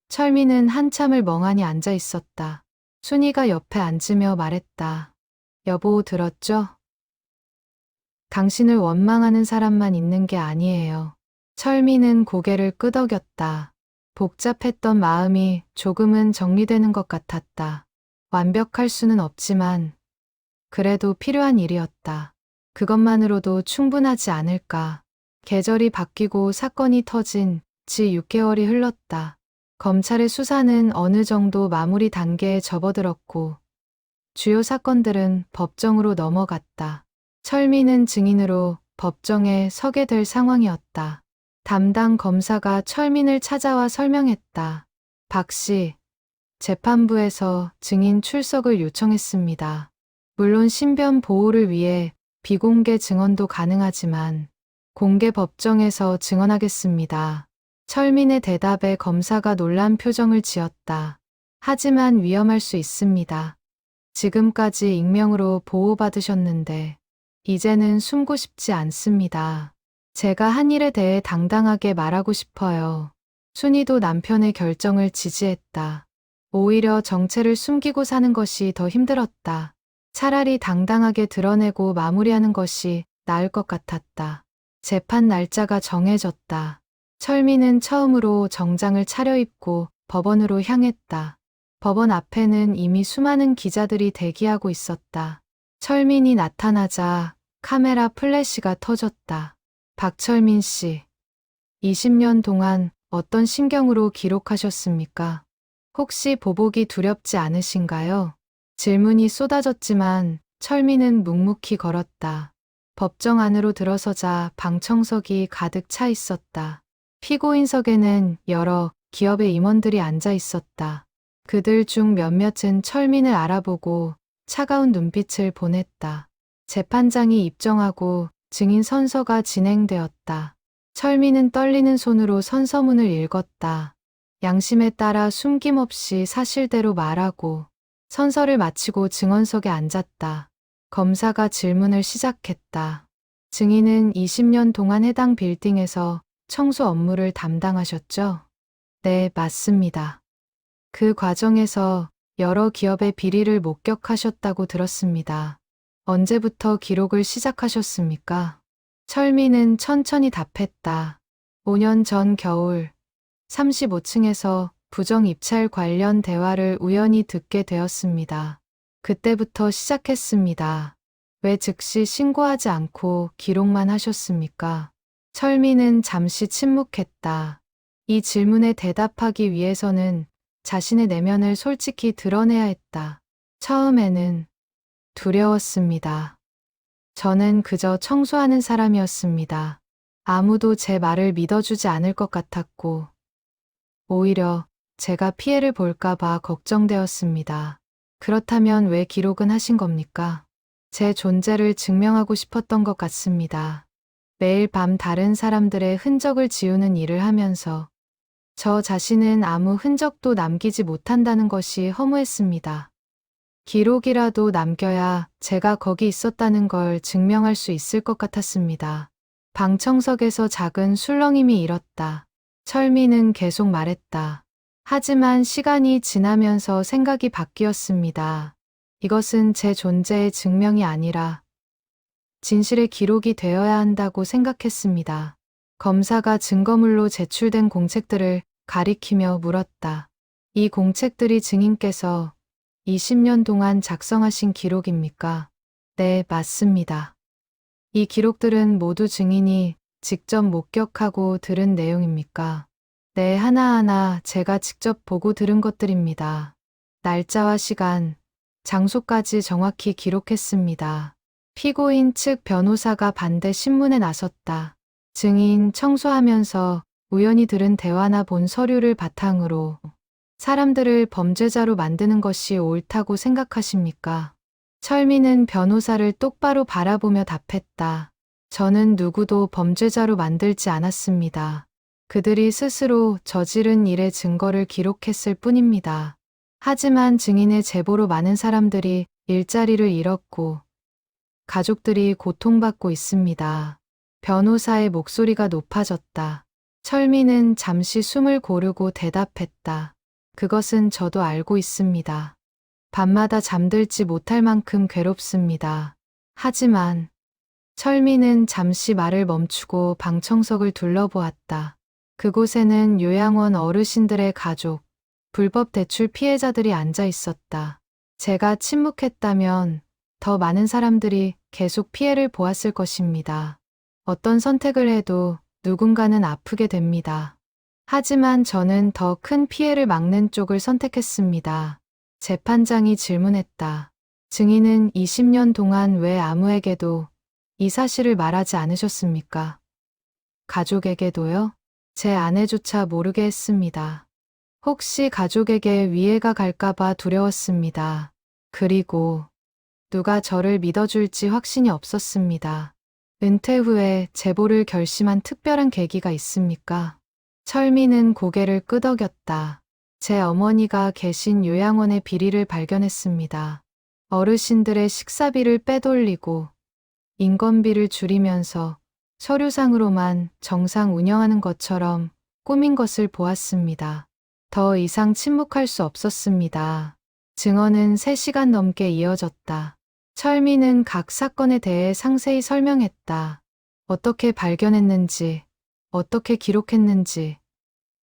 [SPEAKER 1] 철미는 한참을 멍하니 앉아 있었다. 순이가 옆에 앉으며 말했다. 여보 들었죠? 당신을 원망하는 사람만 있는 게 아니에요. 철미는 고개를 끄덕였다. 복잡했던 마음이 조금은 정리되는 것 같았다. 완벽할 수는 없지만 그래도 필요한 일이었다. 그것만으로도 충분하지 않을까. 계절이 바뀌고 사건이 터진 지 6개월이 흘렀다. 검찰의 수사는 어느 정도 마무리 단계에 접어들었고 주요 사건들은 법정으로 넘어갔다. 철미는 증인으로 법정에 서게 될 상황이었다. 담당 검사가 철민을 찾아와 설명했다. 박 씨, 재판부에서 증인 출석을 요청했습니다. 물론 신변 보호를 위해 비공개 증언도 가능하지만 공개 법정에서 증언하겠습니다. 철민의 대답에 검사가 놀란 표정을 지었다. 하지만 위험할 수 있습니다. 지금까지 익명으로 보호받으셨는데 이제는 숨고 싶지 않습니다. 제가 한 일에 대해 당당하게 말하고 싶어요. 순이도 남편의 결정을 지지했다. 오히려 정체를 숨기고 사는 것이 더 힘들었다. 차라리 당당하게 드러내고 마무리하는 것이 나을 것 같았다. 재판 날짜가 정해졌다. 철민은 처음으로 정장을 차려입고 법원으로 향했다. 법원 앞에는 이미 수많은 기자들이 대기하고 있었다. 철민이 나타나자 카메라 플래시가 터졌다. 박철민 씨, 20년 동안 어떤 심경으로 기록하셨습니까? 혹시 보복이 두렵지 않으신가요? 질문이 쏟아졌지만 철민은 묵묵히 걸었다. 법정 안으로 들어서자 방청석이 가득 차 있었다. 피고인석에는 여러 기업의 임원들이 앉아 있었다. 그들 중 몇몇은 철민을 알아보고 차가운 눈빛을 보냈다. 재판장이 입정하고 증인 선서가 진행되었다. 철민은 떨리는 손으로 선서문을 읽었다. 양심에 따라 숨김없이 사실대로 말하고 선서를 마치고 증언석에 앉았다. 검사가 질문을 시작했다. 증인은 20년 동안 해당 빌딩에서 청소 업무를 담당하셨죠? 네, 맞습니다. 그 과정에서 여러 기업의 비리를 목격하셨다고 들었습니다. 언제부터 기록을 시작하셨습니까? 철민은 천천히 답했다. 5년 전 겨울 35층에서 부정 입찰 관련 대화를 우연히 듣게 되었습니다. 그때부터 시작했습니다. 왜 즉시 신고하지 않고 기록만 하셨습니까? 철민은 잠시 침묵했다. 이 질문에 대답하기 위해서는 자신의 내면을 솔직히 드러내야 했다. 처음에는 두려웠습니다. 저는 그저 청소하는 사람이었습니다. 아무도 제 말을 믿어주지 않을 것 같았고, 오히려 제가 피해를 볼까봐 걱정되었습니다. 그렇다면 왜 기록은 하신 겁니까? 제 존재를 증명하고 싶었던 것 같습니다. 매일 밤 다른 사람들의 흔적을 지우는 일을 하면서 저 자신은 아무 흔적도 남기지 못한다는 것이 허무했습니다. 기록이라도 남겨야 제가 거기 있었다는 걸 증명할 수 있을 것 같았습니다. 방청석에서 작은 술렁임이 일었다. 철민은 계속 말했다. 하지만 시간이 지나면서 생각이 바뀌었습니다. 이것은 제 존재의 증명이 아니라 진실의 기록이 되어야 한다고 생각했습니다. 검사가 증거물로 제출된 공책들을 가리키며 물었다. 이 공책들이 증인께서 20년 동안 작성하신 기록입니까? 네, 맞습니다. 이 기록들은 모두 증인이 직접 목격하고 들은 내용입니까? 네, 하나하나 제가 직접 보고 들은 것들입니다. 날짜와 시간, 장소까지 정확히 기록했습니다. 피고인 측 변호사가 반대 신문에 나섰다. 증인 청소하면서 우연히 들은 대화나 본 서류를 바탕으로 사람들을 범죄자로 만드는 것이 옳다고 생각하십니까? 철민은 변호사를 똑바로 바라보며 답했다. 저는 누구도 범죄자로 만들지 않았습니다. 그들이 스스로 저지른 일의 증거를 기록했을 뿐입니다. 하지만 증인의 제보로 많은 사람들이 일자리를 잃었고 가족들이 고통받고 있습니다. 변호사의 목소리가 높아졌다. 철민은 잠시 숨을 고르고 대답했다. 그것은 저도 알고 있습니다. 밤마다 잠들지 못할 만큼 괴롭습니다. 하지만 철민은 잠시 말을 멈추고 방청석을 둘러보았다. 그곳에는 요양원 어르신들의 가족, 불법 대출 피해자들이 앉아 있었다. 제가 침묵했다면 더 많은 사람들이 계속 피해를 보았을 것입니다. 어떤 선택을 해도 누군가는 아프게 됩니다. 하지만 저는 더 큰 피해를 막는 쪽을 선택했습니다. 재판장이 질문했다. 증인은 20년 동안 왜 아무에게도 이 사실을 말하지 않으셨습니까? 가족에게도요? 제 아내조차 모르게 했습니다. 혹시 가족에게 위해가 갈까봐 두려웠습니다. 그리고 누가 저를 믿어줄지 확신이 없었습니다. 은퇴 후에 제보를 결심한 특별한 계기가 있습니까? 철민은 고개를 끄덕였다. 제 어머니가 계신 요양원의 비리를 발견했습니다. 어르신들의 식사비를 빼돌리고 인건비를 줄이면서 서류상으로만 정상 운영하는 것처럼 꾸민 것을 보았습니다. 더 이상 침묵할 수 없었습니다. 증언은 3시간 넘게 이어졌다. 철민은 각 사건에 대해 상세히 설명했다. 어떻게 발견했는지, 어떻게 기록했는지,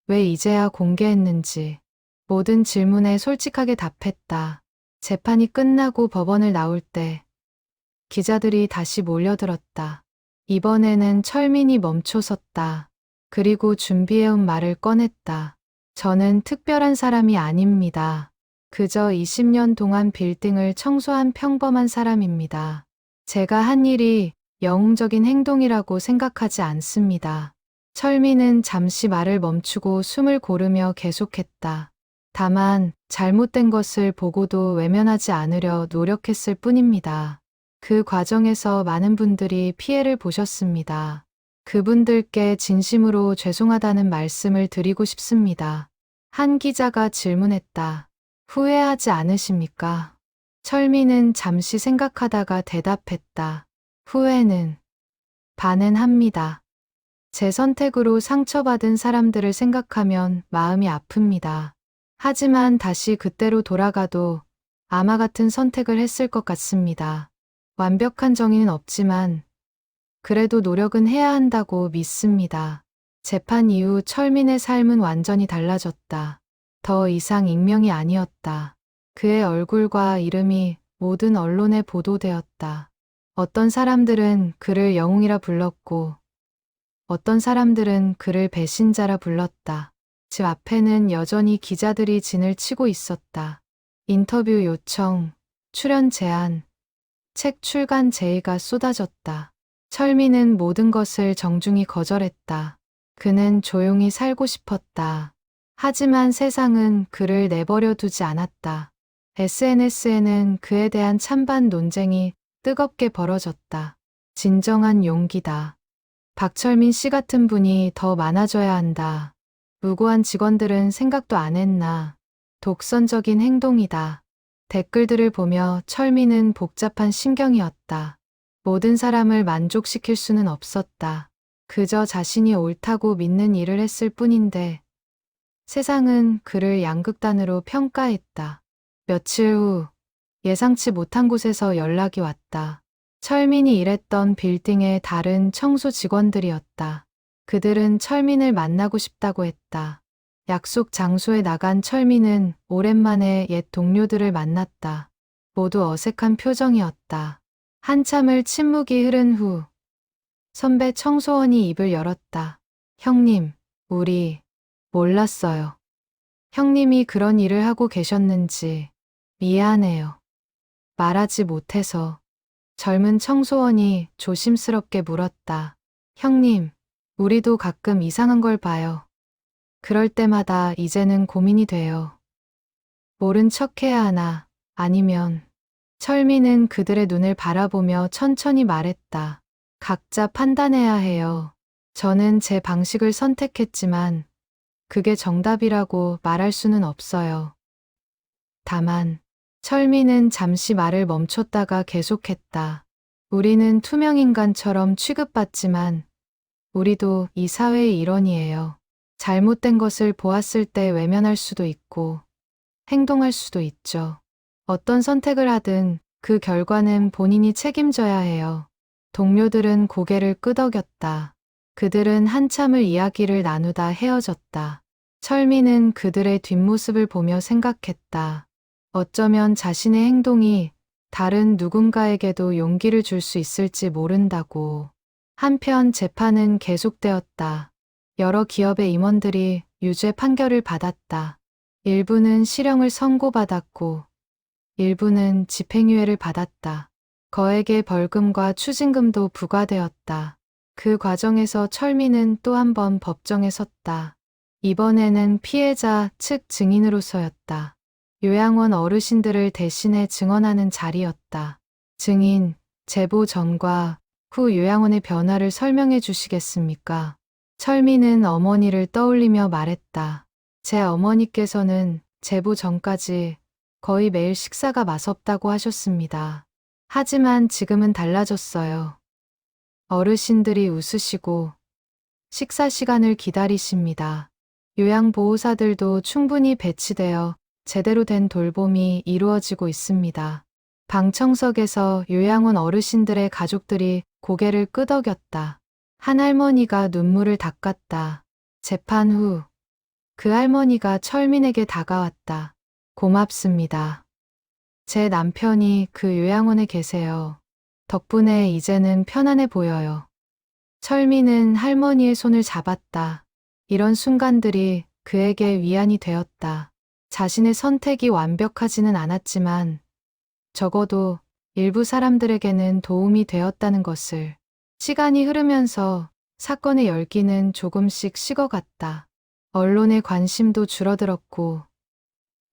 [SPEAKER 1] 왜 이제야 공개했는지, 모든 질문에 솔직하게 답했다. 재판이 끝나고 법원을 나올 때 기자들이 다시 몰려들었다. 이번에는 철민이 멈춰섰다. 그리고 준비해온 말을 꺼냈다. 저는 특별한 사람이 아닙니다. 그저 20년 동안 빌딩을 청소한 평범한 사람입니다. 제가 한 일이 영웅적인 행동이라고 생각하지 않습니다. 철민은 잠시 말을 멈추고 숨을 고르며 계속했다. 다만 잘못된 것을 보고도 외면하지 않으려 노력했을 뿐입니다. 그 과정에서 많은 분들이 피해를 보셨습니다. 그분들께 진심으로 죄송하다는 말씀을 드리고 싶습니다. 한 기자가 질문했다. 후회하지 않으십니까? 철민은 잠시 생각하다가 대답했다. 후회는 반은 합니다. 제 선택으로 상처받은 사람들을 생각하면 마음이 아픕니다. 하지만 다시 그때로 돌아가도 아마 같은 선택을 했을 것 같습니다. 완벽한 정의는 없지만 그래도 노력은 해야 한다고 믿습니다. 재판 이후 철민의 삶은 완전히 달라졌다. 더 이상 익명이 아니었다. 그의 얼굴과 이름이 모든 언론에 보도되었다. 어떤 사람들은 그를 영웅이라 불렀고 어떤 사람들은 그를 배신자라 불렀다. 집 앞에는 여전히 기자들이 진을 치고 있었다. 인터뷰 요청, 출연 제안, 책 출간 제의가 쏟아졌다. 철민은 모든 것을 정중히 거절했다. 그는 조용히 살고 싶었다. 하지만 세상은 그를 내버려 두지 않았다. SNS에는 그에 대한 찬반 논쟁이 뜨겁게 벌어졌다. 진정한 용기다. 박철민 씨 같은 분이 더 많아져야 한다. 무고한 직원들은 생각도 안 했나. 독선적인 행동이다. 댓글들을 보며 철민은 복잡한 심경이었다. 모든 사람을 만족시킬 수는 없었다. 그저 자신이 옳다고 믿는 일을 했을 뿐인데 세상은 그를 양극단으로 평가했다. 며칠 후 예상치 못한 곳에서 연락이 왔다. 철민이 일했던 빌딩의 다른 청소 직원들이었다. 그들은 철민을 만나고 싶다고 했다. 약속 장소에 나간 철민은 오랜만에 옛 동료들을 만났다. 모두 어색한 표정이었다. 한참을 침묵이 흐른 후 선배 청소원이 입을 열었다. 형님, 우리 몰랐어요. 형님이 그런 일을 하고 계셨는지 미안해요. 말하지 못해서. 젊은 청소원이 조심스럽게 물었다. 형님, 우리도 가끔 이상한 걸 봐요. 그럴 때마다 이제는 고민이 돼요. 모른 척해야 하나, 아니면. 철민은 그들의 눈을 바라보며 천천히 말했다. 각자 판단해야 해요. 저는 제 방식을 선택했지만 그게 정답이라고 말할 수는 없어요. 다만 철민은 잠시 말을 멈췄다가 계속했다. 우리는 투명인간처럼 취급받지만 우리도 이 사회의 일원이에요. 잘못된 것을 보았을 때 외면할 수도 있고 행동할 수도 있죠. 어떤 선택을 하든 그 결과는 본인이 책임져야 해요. 동료들은 고개를 끄덕였다. 그들은 한참을 이야기를 나누다 헤어졌다. 철민은 그들의 뒷모습을 보며 생각했다. 어쩌면 자신의 행동이 다른 누군가에게도 용기를 줄 수 있을지 모른다고. 한편 재판은 계속되었다. 여러 기업의 임원들이 유죄 판결을 받았다. 일부는 실형을 선고받았고 일부는 집행유예를 받았다. 거액의 벌금과 추징금도 부과되었다. 그 과정에서 철민은 또 한 번 법정에 섰다. 이번에는 피해자 측 증인으로서였다. 요양원 어르신들을 대신해 증언하는 자리였다. 증인, 제보 전과 후 요양원의 변화를 설명해 주시겠습니까? 철민은 어머니를 떠올리며 말했다. 제 어머니께서는 제보 전까지 거의 매일 식사가 맛없다고 하셨습니다. 하지만 지금은 달라졌어요. 어르신들이 웃으시고 식사 시간을 기다리십니다. 요양보호사들도 충분히 배치되어 제대로 된 돌봄이 이루어지고 있습니다. 방청석에서 요양원 어르신들의 가족들이 고개를 끄덕였다. 한 할머니가 눈물을 닦았다. 재판 후 그 할머니가 철민에게 다가왔다. 고맙습니다. 제 남편이 그 요양원에 계세요. 덕분에 이제는 편안해 보여요. 철민은 할머니의 손을 잡았다. 이런 순간들이 그에게 위안이 되었다. 자신의 선택이 완벽하지는 않았지만 적어도 일부 사람들에게는 도움이 되었다는 것을. 시간이 흐르면서 사건의 열기는 조금씩 식어갔다. 언론의 관심도 줄어들었고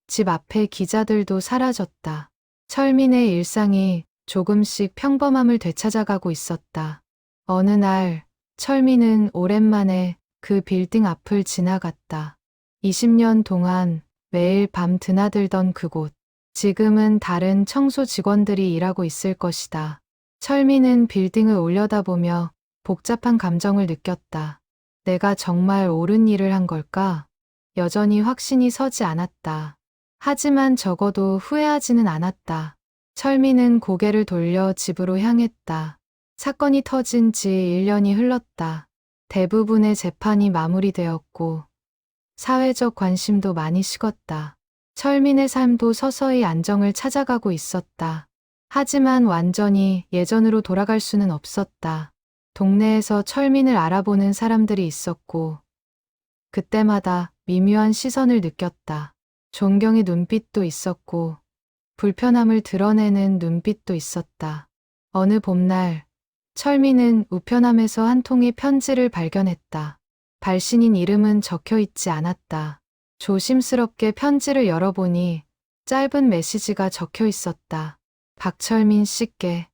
[SPEAKER 1] 집 앞의 기자들도 사라졌다. 철민의 일상이 조금씩 평범함을 되찾아가고 있었다. 어느 날 철민은 오랜만에 그 빌딩 앞을 지나갔다. 20년 동안 매일 밤 드나들던 그곳. 지금은 다른 청소 직원들이 일하고 있을 것이다. 철민은 빌딩을 올려다보며 복잡한 감정을 느꼈다. 내가 정말 옳은 일을 한 걸까? 여전히 확신이 서지 않았다. 하지만 적어도 후회하지는 않았다. 철민은 고개를 돌려 집으로 향했다. 사건이 터진 지 1년이 흘렀다. 대부분의 재판이 마무리되었고 사회적 관심도 많이 식었다. 철민의 삶도 서서히 안정을 찾아가고 있었다. 하지만 완전히 예전으로 돌아갈 수는 없었다. 동네에서 철민을 알아보는 사람들이 있었고 그때마다 미묘한 시선을 느꼈다. 존경의 눈빛도 있었고 불편함을 드러내는 눈빛도 있었다. 어느 봄날 철민은 우편함에서 한 통의 편지를 발견했다. 발신인 이름은 적혀 있지 않았다. 조심스럽게 편지를 열어보니 짧은 메시지가 적혀 있었다. 박철민 씨께.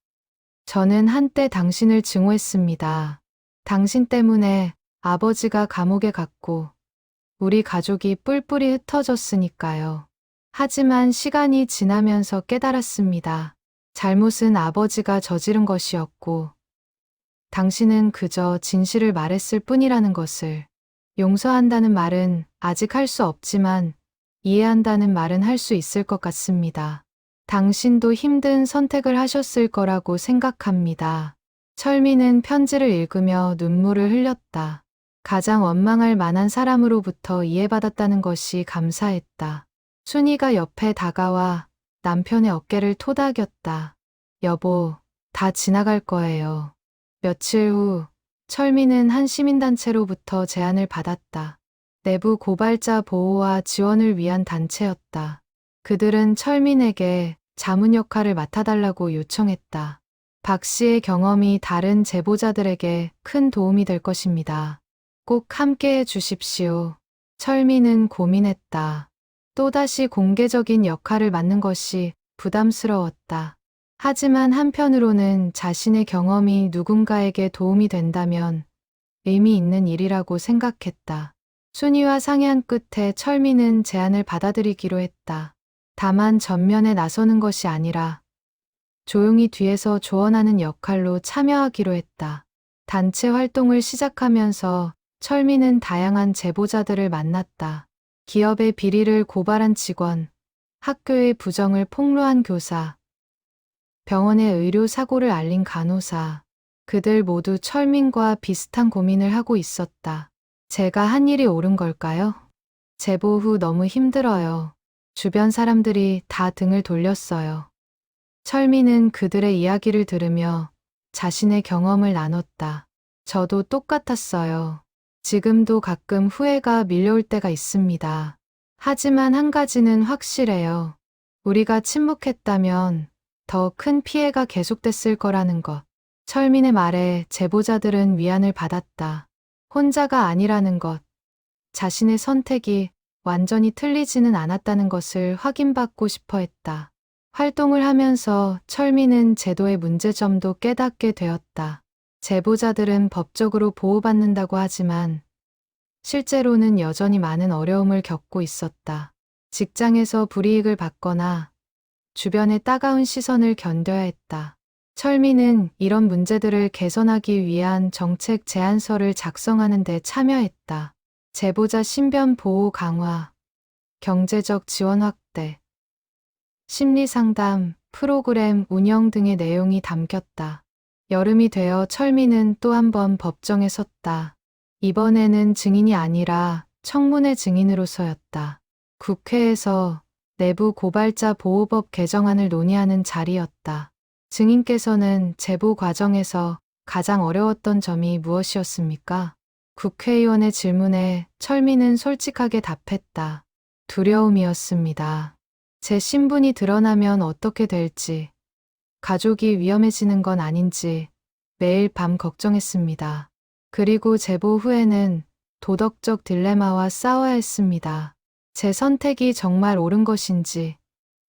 [SPEAKER 1] 저는 한때 당신을 증오했습니다. 당신 때문에 아버지가 감옥에 갔고 우리 가족이 뿔뿔이 흩어졌으니까요. 하지만 시간이 지나면서 깨달았습니다. 잘못은 아버지가 저지른 것이었고 당신은 그저 진실을 말했을 뿐이라는 것을. 용서한다는 말은 아직 할 수 없지만 이해한다는 말은 할 수 있을 것 같습니다. 당신도 힘든 선택을 하셨을 거라고 생각합니다. 철민은 편지를 읽으며 눈물을 흘렸다. 가장 원망할 만한 사람으로부터 이해받았다는 것이 감사했다. 순이가 옆에 다가와 남편의 어깨를 토닥였다. 여보, 다 지나갈 거예요. 며칠 후 철민은 한 시민단체로부터 제안을 받았다. 내부 고발자 보호와 지원을 위한 단체였다. 그들은 철민에게 자문 역할을 맡아달라고 요청했다. 박 씨의 경험이 다른 제보자들에게 큰 도움이 될 것입니다. 꼭 함께해 주십시오. 철민은 고민했다. 또다시 공개적인 역할을 맡는 것이 부담스러웠다. 하지만 한편으로는 자신의 경험이 누군가에게 도움이 된다면 의미 있는 일이라고 생각했다. 순이와 상의한 끝에 철민은 제안을 받아들이기로 했다. 다만 전면에 나서는 것이 아니라 조용히 뒤에서 조언하는 역할로 참여하기로 했다. 단체 활동을 시작하면서 철민은 다양한 제보자들을 만났다. 기업의 비리를 고발한 직원, 학교의 부정을 폭로한 교사, 병원의 의료 사고를 알린 간호사, 그들 모두 철민과 비슷한 고민을 하고 있었다. 제가 한 일이 옳은 걸까요? 제보 후 너무 힘들어요. 주변 사람들이 다 등을 돌렸어요. 철민은 그들의 이야기를 들으며 자신의 경험을 나눴다. 저도 똑같았어요. 지금도 가끔 후회가 밀려올 때가 있습니다. 하지만 한 가지는 확실해요. 우리가 침묵했다면 더 큰 피해가 계속됐을 거라는 것. 철민의 말에 제보자들은 위안을 받았다. 혼자가 아니라는 것. 자신의 선택이 완전히 틀리지는 않았다는 것을 확인받고 싶어 했다. 활동을 하면서 철민은 제도의 문제점도 깨닫게 되었다. 제보자들은 법적으로 보호받는다고 하지만 실제로는 여전히 많은 어려움을 겪고 있었다. 직장에서 불이익을 받거나 주변의 따가운 시선을 견뎌야 했다. 철민은 이런 문제들을 개선하기 위한 정책 제안서를 작성하는 데 참여했다. 제보자 신변 보호 강화, 경제적 지원 확대, 심리 상담, 프로그램 운영 등의 내용이 담겼다. 여름이 되어 철민은 또 한 번 법정에 섰다. 이번에는 증인이 아니라 청문회 증인으로서였다. 국회에서 내부 고발자 보호법 개정안을 논의하는 자리였다. 증인께서는 제보 과정에서 가장 어려웠던 점이 무엇이었습니까? 국회의원의 질문에 철민은 솔직하게 답했다. 두려움이었습니다. 제 신분이 드러나면 어떻게 될지, 가족이 위험해지는 건 아닌지 매일 밤 걱정했습니다. 그리고 제보 후에는 도덕적 딜레마와 싸워야 했습니다. 제 선택이 정말 옳은 것인지,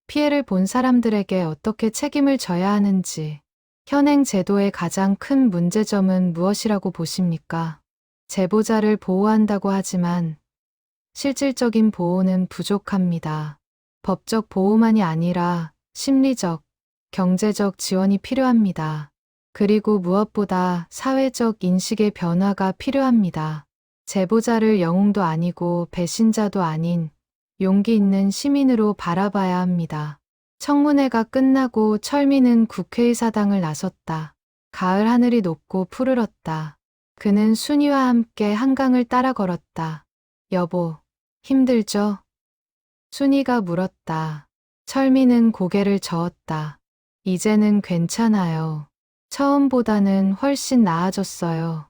[SPEAKER 1] 피해를 본 사람들에게 어떻게 책임을 져야 하는지, 현행 제도의 가장 큰 문제점은 무엇이라고 보십니까? 제보자를 보호한다고 하지만 실질적인 보호는 부족합니다. 법적 보호만이 아니라 심리적, 경제적 지원이 필요합니다. 그리고 무엇보다 사회적 인식의 변화가 필요합니다. 제보자를 영웅도 아니고 배신자도 아닌 용기 있는 시민으로 바라봐야 합니다. 청문회가 끝나고 철민은 국회의사당을 나섰다. 가을 하늘이 높고 푸르렀다. 그는 순이와 함께 한강을 따라 걸었다. 여보, 힘들죠? 순이가 물었다. 철민은 고개를 저었다. 이제는 괜찮아요. 처음보다는 훨씬 나아졌어요.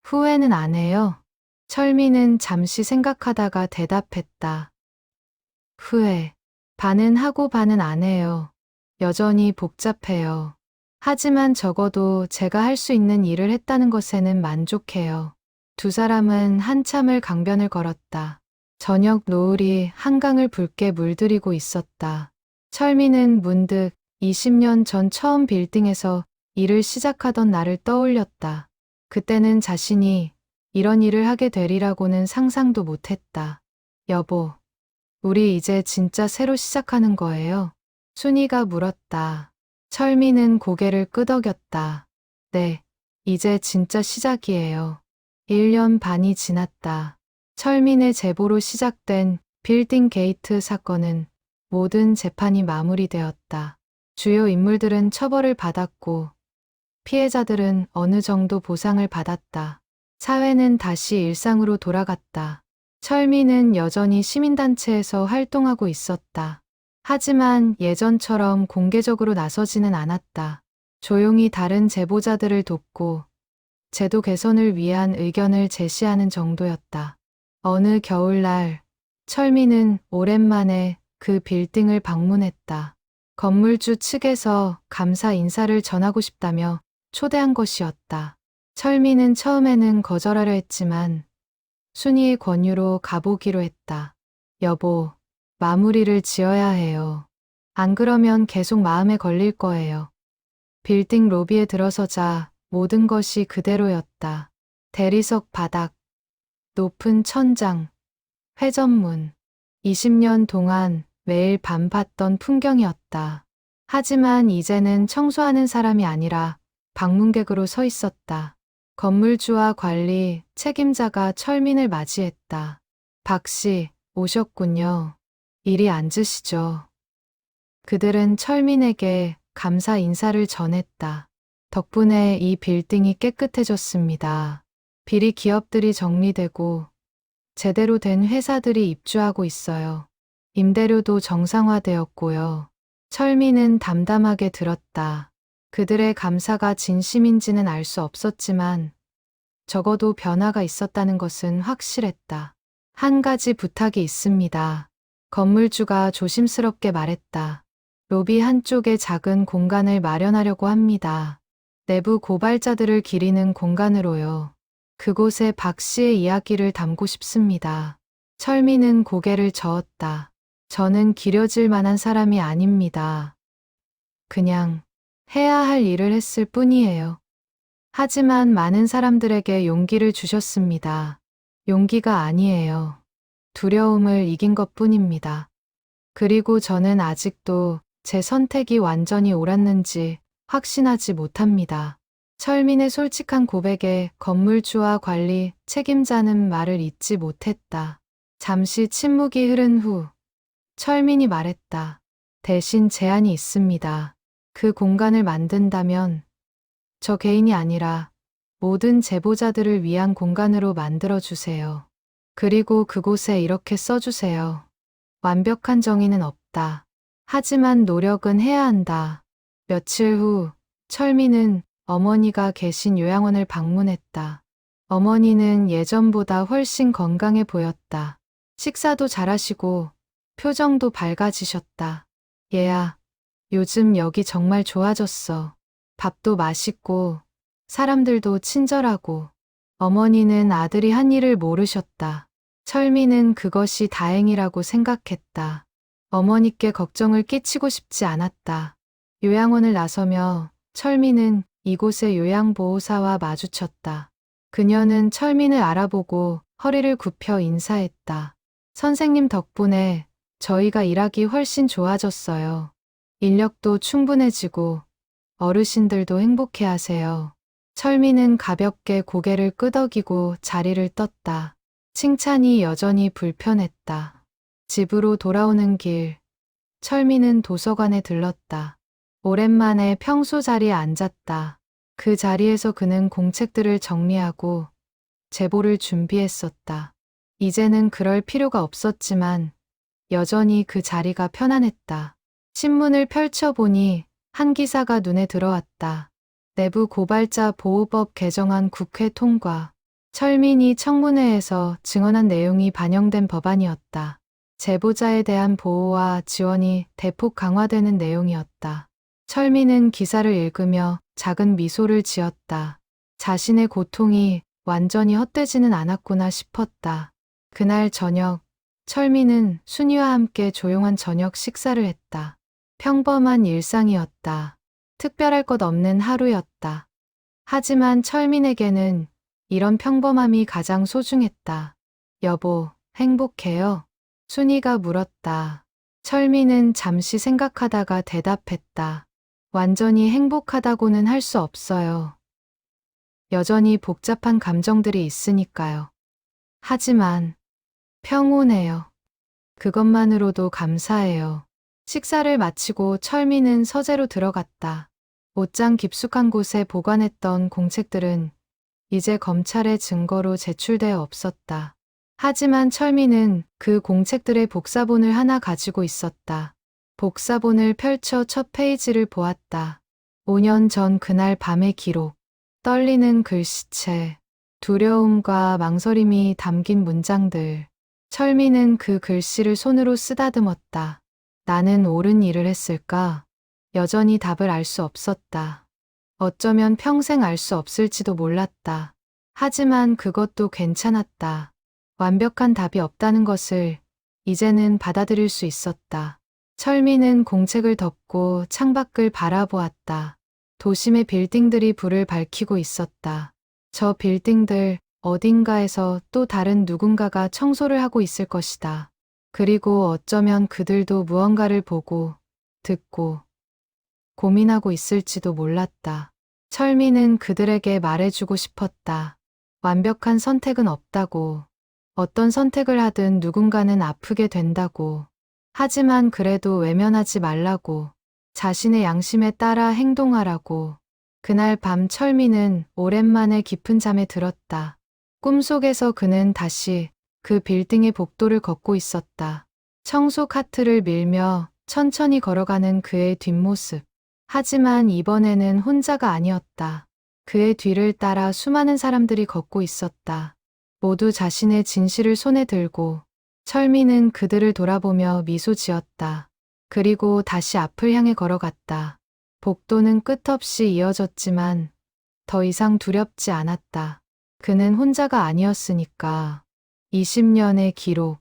[SPEAKER 1] 후회는 안 해요? 철민은 잠시 생각하다가 대답했다. 후회. 반은 하고 반은 안 해요. 여전히 복잡해요. 하지만 적어도 제가 할 수 있는 일을 했다는 것에는 만족해요. 두 사람은 한참을 강변을 걸었다. 저녁 노을이 한강을 붉게 물들이고 있었다. 철민은 문득 20년 전 처음 빌딩에서 일을 시작하던 날을 떠올렸다. 그때는 자신이 이런 일을 하게 되리라고는 상상도 못했다. 여보, 우리 이제 진짜 새로 시작하는 거예요? 순이가 물었다. 철민은 고개를 끄덕였다. 네, 이제 진짜 시작이에요. 1년 반이 지났다. 철민의 제보로 시작된 빌딩 게이트 사건은 모든 재판이 마무리되었다. 주요 인물들은 처벌을 받았고 피해자들은 어느 정도 보상을 받았다. 사회는 다시 일상으로 돌아갔다. 철민은 여전히 시민단체에서 활동하고 있었다. 하지만 예전처럼 공개적으로 나서지는 않았다. 조용히 다른 제보자들을 돕고 제도 개선을 위한 의견을 제시하는 정도였다. 어느 겨울날 철민은 오랜만에 그 빌딩을 방문했다. 건물주 측에서 감사 인사를 전하고 싶다며 초대한 것이었다. 철민은 처음에는 거절하려 했지만 순이의 권유로 가보기로 했다. 여보, 마무리를 지어야 해요. 안 그러면 계속 마음에 걸릴 거예요. 빌딩 로비에 들어서자 모든 것이 그대로였다. 대리석 바닥, 높은 천장, 회전문. 20년 동안 매일 밤 봤던 풍경이었다. 하지만 이제는 청소하는 사람이 아니라 방문객으로 서 있었다. 건물주와 관리, 책임자가 철민을 맞이했다. 박 씨, 오셨군요. 이리 앉으시죠. 그들은 철민에게 감사 인사를 전했다. 덕분에 이 빌딩이 깨끗해졌습니다. 비리 기업들이 정리되고 제대로 된 회사들이 입주하고 있어요. 임대료도 정상화되었고요. 철민은 담담하게 들었다. 그들의 감사가 진심인지는 알 수 없었지만 적어도 변화가 있었다는 것은 확실했다. 한 가지 부탁이 있습니다. 건물주가 조심스럽게 말했다. 로비 한쪽에 작은 공간을 마련하려고 합니다. 내부 고발자들을 기리는 공간으로요. 그곳에 박 씨의 이야기를 담고 싶습니다. 철민은 고개를 저었다. 저는 기려질 만한 사람이 아닙니다. 그냥 해야 할 일을 했을 뿐이에요. 하지만 많은 사람들에게 용기를 주셨습니다. 용기가 아니에요. 두려움을 이긴 것뿐입니다. 그리고 저는 아직도 제 선택이 완전히 옳았는지 확신하지 못합니다. 철민의 솔직한 고백에 건물주와 관리 책임자는 말을 잇지 못했다. 잠시 침묵이 흐른 후 철민이 말했다. 대신 제안이 있습니다. 그 공간을 만든다면 저 개인이 아니라 모든 제보자들을 위한 공간으로 만들어주세요. 그리고 그곳에 이렇게 써주세요. 완벽한 정의는 없다. 하지만 노력은 해야 한다. 며칠 후 철민은 어머니가 계신 요양원을 방문했다. 어머니는 예전보다 훨씬 건강해 보였다. 식사도 잘하시고 표정도 밝아지셨다. 얘야, 요즘 여기 정말 좋아졌어. 밥도 맛있고 사람들도 친절하고. 어머니는 아들이 한 일을 모르셨다. 철민은 그것이 다행이라고 생각했다. 어머니께 걱정을 끼치고 싶지 않았다. 요양원을 나서며 철민은 이곳의 요양보호사와 마주쳤다. 그녀는 철민을 알아보고 허리를 굽혀 인사했다. 선생님 덕분에 저희가 일하기 훨씬 좋아졌어요. 인력도 충분해지고 어르신들도 행복해하세요. 철민은 가볍게 고개를 끄덕이고 자리를 떴다. 칭찬이 여전히 불편했다. 집으로 돌아오는 길, 철민은 도서관에 들렀다. 오랜만에 평소 자리에 앉았다. 그 자리에서 그는 공책들을 정리하고 제보를 준비했었다. 이제는 그럴 필요가 없었지만 여전히 그 자리가 편안했다. 신문을 펼쳐보니 한 기사가 눈에 들어왔다. 내부 고발자 보호법 개정안 국회 통과. 철민이 청문회에서 증언한 내용이 반영된 법안이었다. 제보자에 대한 보호와 지원이 대폭 강화되는 내용이었다. 철민은 기사를 읽으며 작은 미소를 지었다. 자신의 고통이 완전히 헛되지는 않았구나 싶었다. 그날 저녁, 철민은 순이와 함께 조용한 저녁 식사를 했다. 평범한 일상이었다. 특별할 것 없는 하루였다. 하지만 철민에게는 이런 평범함이 가장 소중했다. 여보, 행복해요? 순이가 물었다. 철민은 잠시 생각하다가 대답했다. 완전히 행복하다고는 할 수 없어요. 여전히 복잡한 감정들이 있으니까요. 하지만 평온해요. 그것만으로도 감사해요. 식사를 마치고 철민은 서재로 들어갔다. 옷장 깊숙한 곳에 보관했던 공책들은 이제 검찰의 증거로 제출되어 없었다. 하지만 철민은 그 공책들의 복사본을 하나 가지고 있었다. 복사본을 펼쳐 첫 페이지를 보았다. 5년 전 그날 밤의 기록. 떨리는 글씨체, 두려움과 망설임이 담긴 문장들. 철민은 그 글씨를 손으로 쓰다듬었다. 나는 옳은 일을 했을까? 여전히 답을 알 수 없었다. 어쩌면 평생 알 수 없을지도 몰랐다. 하지만 그것도 괜찮았다. 완벽한 답이 없다는 것을 이제는 받아들일 수 있었다. 철민은 공책을 덮고 창밖을 바라보았다. 도심의 빌딩들이 불을 밝히고 있었다. 저 빌딩들 어딘가에서 또 다른 누군가가 청소를 하고 있을 것이다. 그리고 어쩌면 그들도 무언가를 보고, 듣고, 고민하고 있을지도 몰랐다. 철민은 그들에게 말해주고 싶었다. 완벽한 선택은 없다고. 어떤 선택을 하든 누군가는 아프게 된다고. 하지만 그래도 외면하지 말라고. 자신의 양심에 따라 행동하라고. 그날 밤 철민은 오랜만에 깊은 잠에 들었다. 꿈속에서 그는 다시 그 빌딩의 복도를 걷고 있었다. 청소 카트를 밀며 천천히 걸어가는 그의 뒷모습. 하지만 이번에는 혼자가 아니었다. 그의 뒤를 따라 수많은 사람들이 걷고 있었다. 모두 자신의 진실을 손에 들고. 철민은 그들을 돌아보며 미소 지었다. 그리고 다시 앞을 향해 걸어갔다. 복도는 끝없이 이어졌지만 더 이상 두렵지 않았다. 그는 혼자가 아니었으니까. 20년의 기록,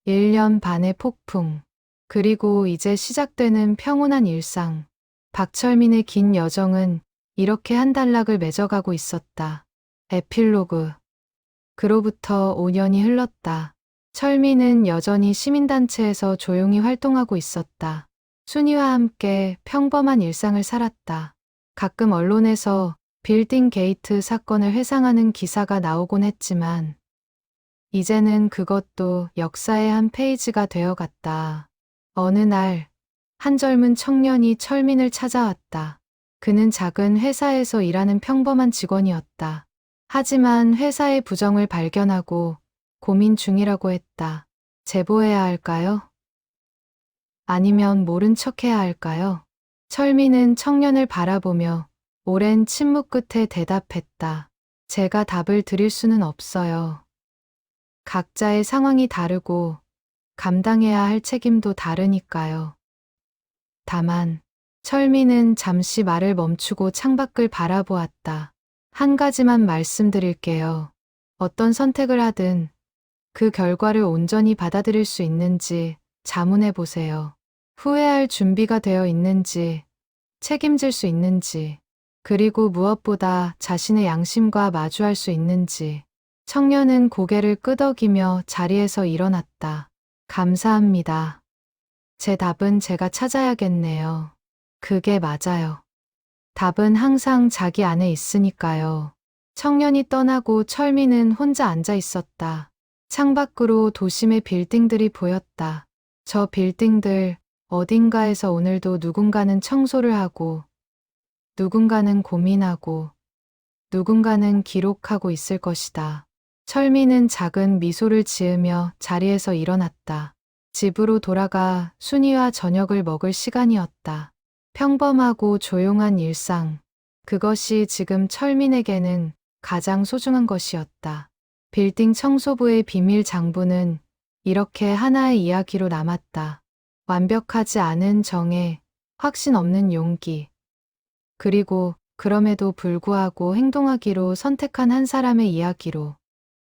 [SPEAKER 1] 1년 반의 폭풍, 그리고 이제 시작되는 평온한 일상. 박철민의 긴 여정은 이렇게 한 단락을 맺어가고 있었다. 에필로그. 그로부터 5년이 흘렀다. 철민은 여전히 시민단체에서 조용히 활동하고 있었다. 순이와 함께 평범한 일상을 살았다. 가끔 언론에서 빌딩 게이트 사건을 회상하는 기사가 나오곤 했지만 이제는 그것도 역사의 한 페이지가 되어갔다. 어느 날, 한 젊은 청년이 철민을 찾아왔다. 그는 작은 회사에서 일하는 평범한 직원이었다. 하지만 회사의 부정을 발견하고 고민 중이라고 했다. 제보해야 할까요? 아니면 모른 척해야 할까요? 철민은 청년을 바라보며 오랜 침묵 끝에 대답했다. 제가 답을 드릴 수는 없어요. 각자의 상황이 다르고 감당해야 할 책임도 다르니까요. 다만 철민은 잠시 말을 멈추고 창밖을 바라보았다. 한 가지만 말씀드릴게요. 어떤 선택을 하든 그 결과를 온전히 받아들일 수 있는지 자문해 보세요. 후회할 준비가 되어 있는지, 책임질 수 있는지, 그리고 무엇보다 자신의 양심과 마주할 수 있는지. 청년은 고개를 끄덕이며 자리에서 일어났다. 감사합니다. 제 답은 제가 찾아야겠네요. 그게 맞아요. 답은 항상 자기 안에 있으니까요. 청년이 떠나고 철민은 혼자 앉아 있었다. 창밖으로 도심의 빌딩들이 보였다. 저 빌딩들 어딘가에서 오늘도 누군가는 청소를 하고, 누군가는 고민하고, 누군가는 기록하고 있을 것이다. 철민은 작은 미소를 지으며 자리에서 일어났다. 집으로 돌아가 순이와 저녁을 먹을 시간이었다. 평범하고 조용한 일상. 그것이 지금 철민에게는 가장 소중한 것이었다. 빌딩 청소부의 비밀 장부는 이렇게 하나의 이야기로 남았다. 완벽하지 않은 정의, 확신 없는 용기. 그리고 그럼에도 불구하고 행동하기로 선택한 한 사람의 이야기로.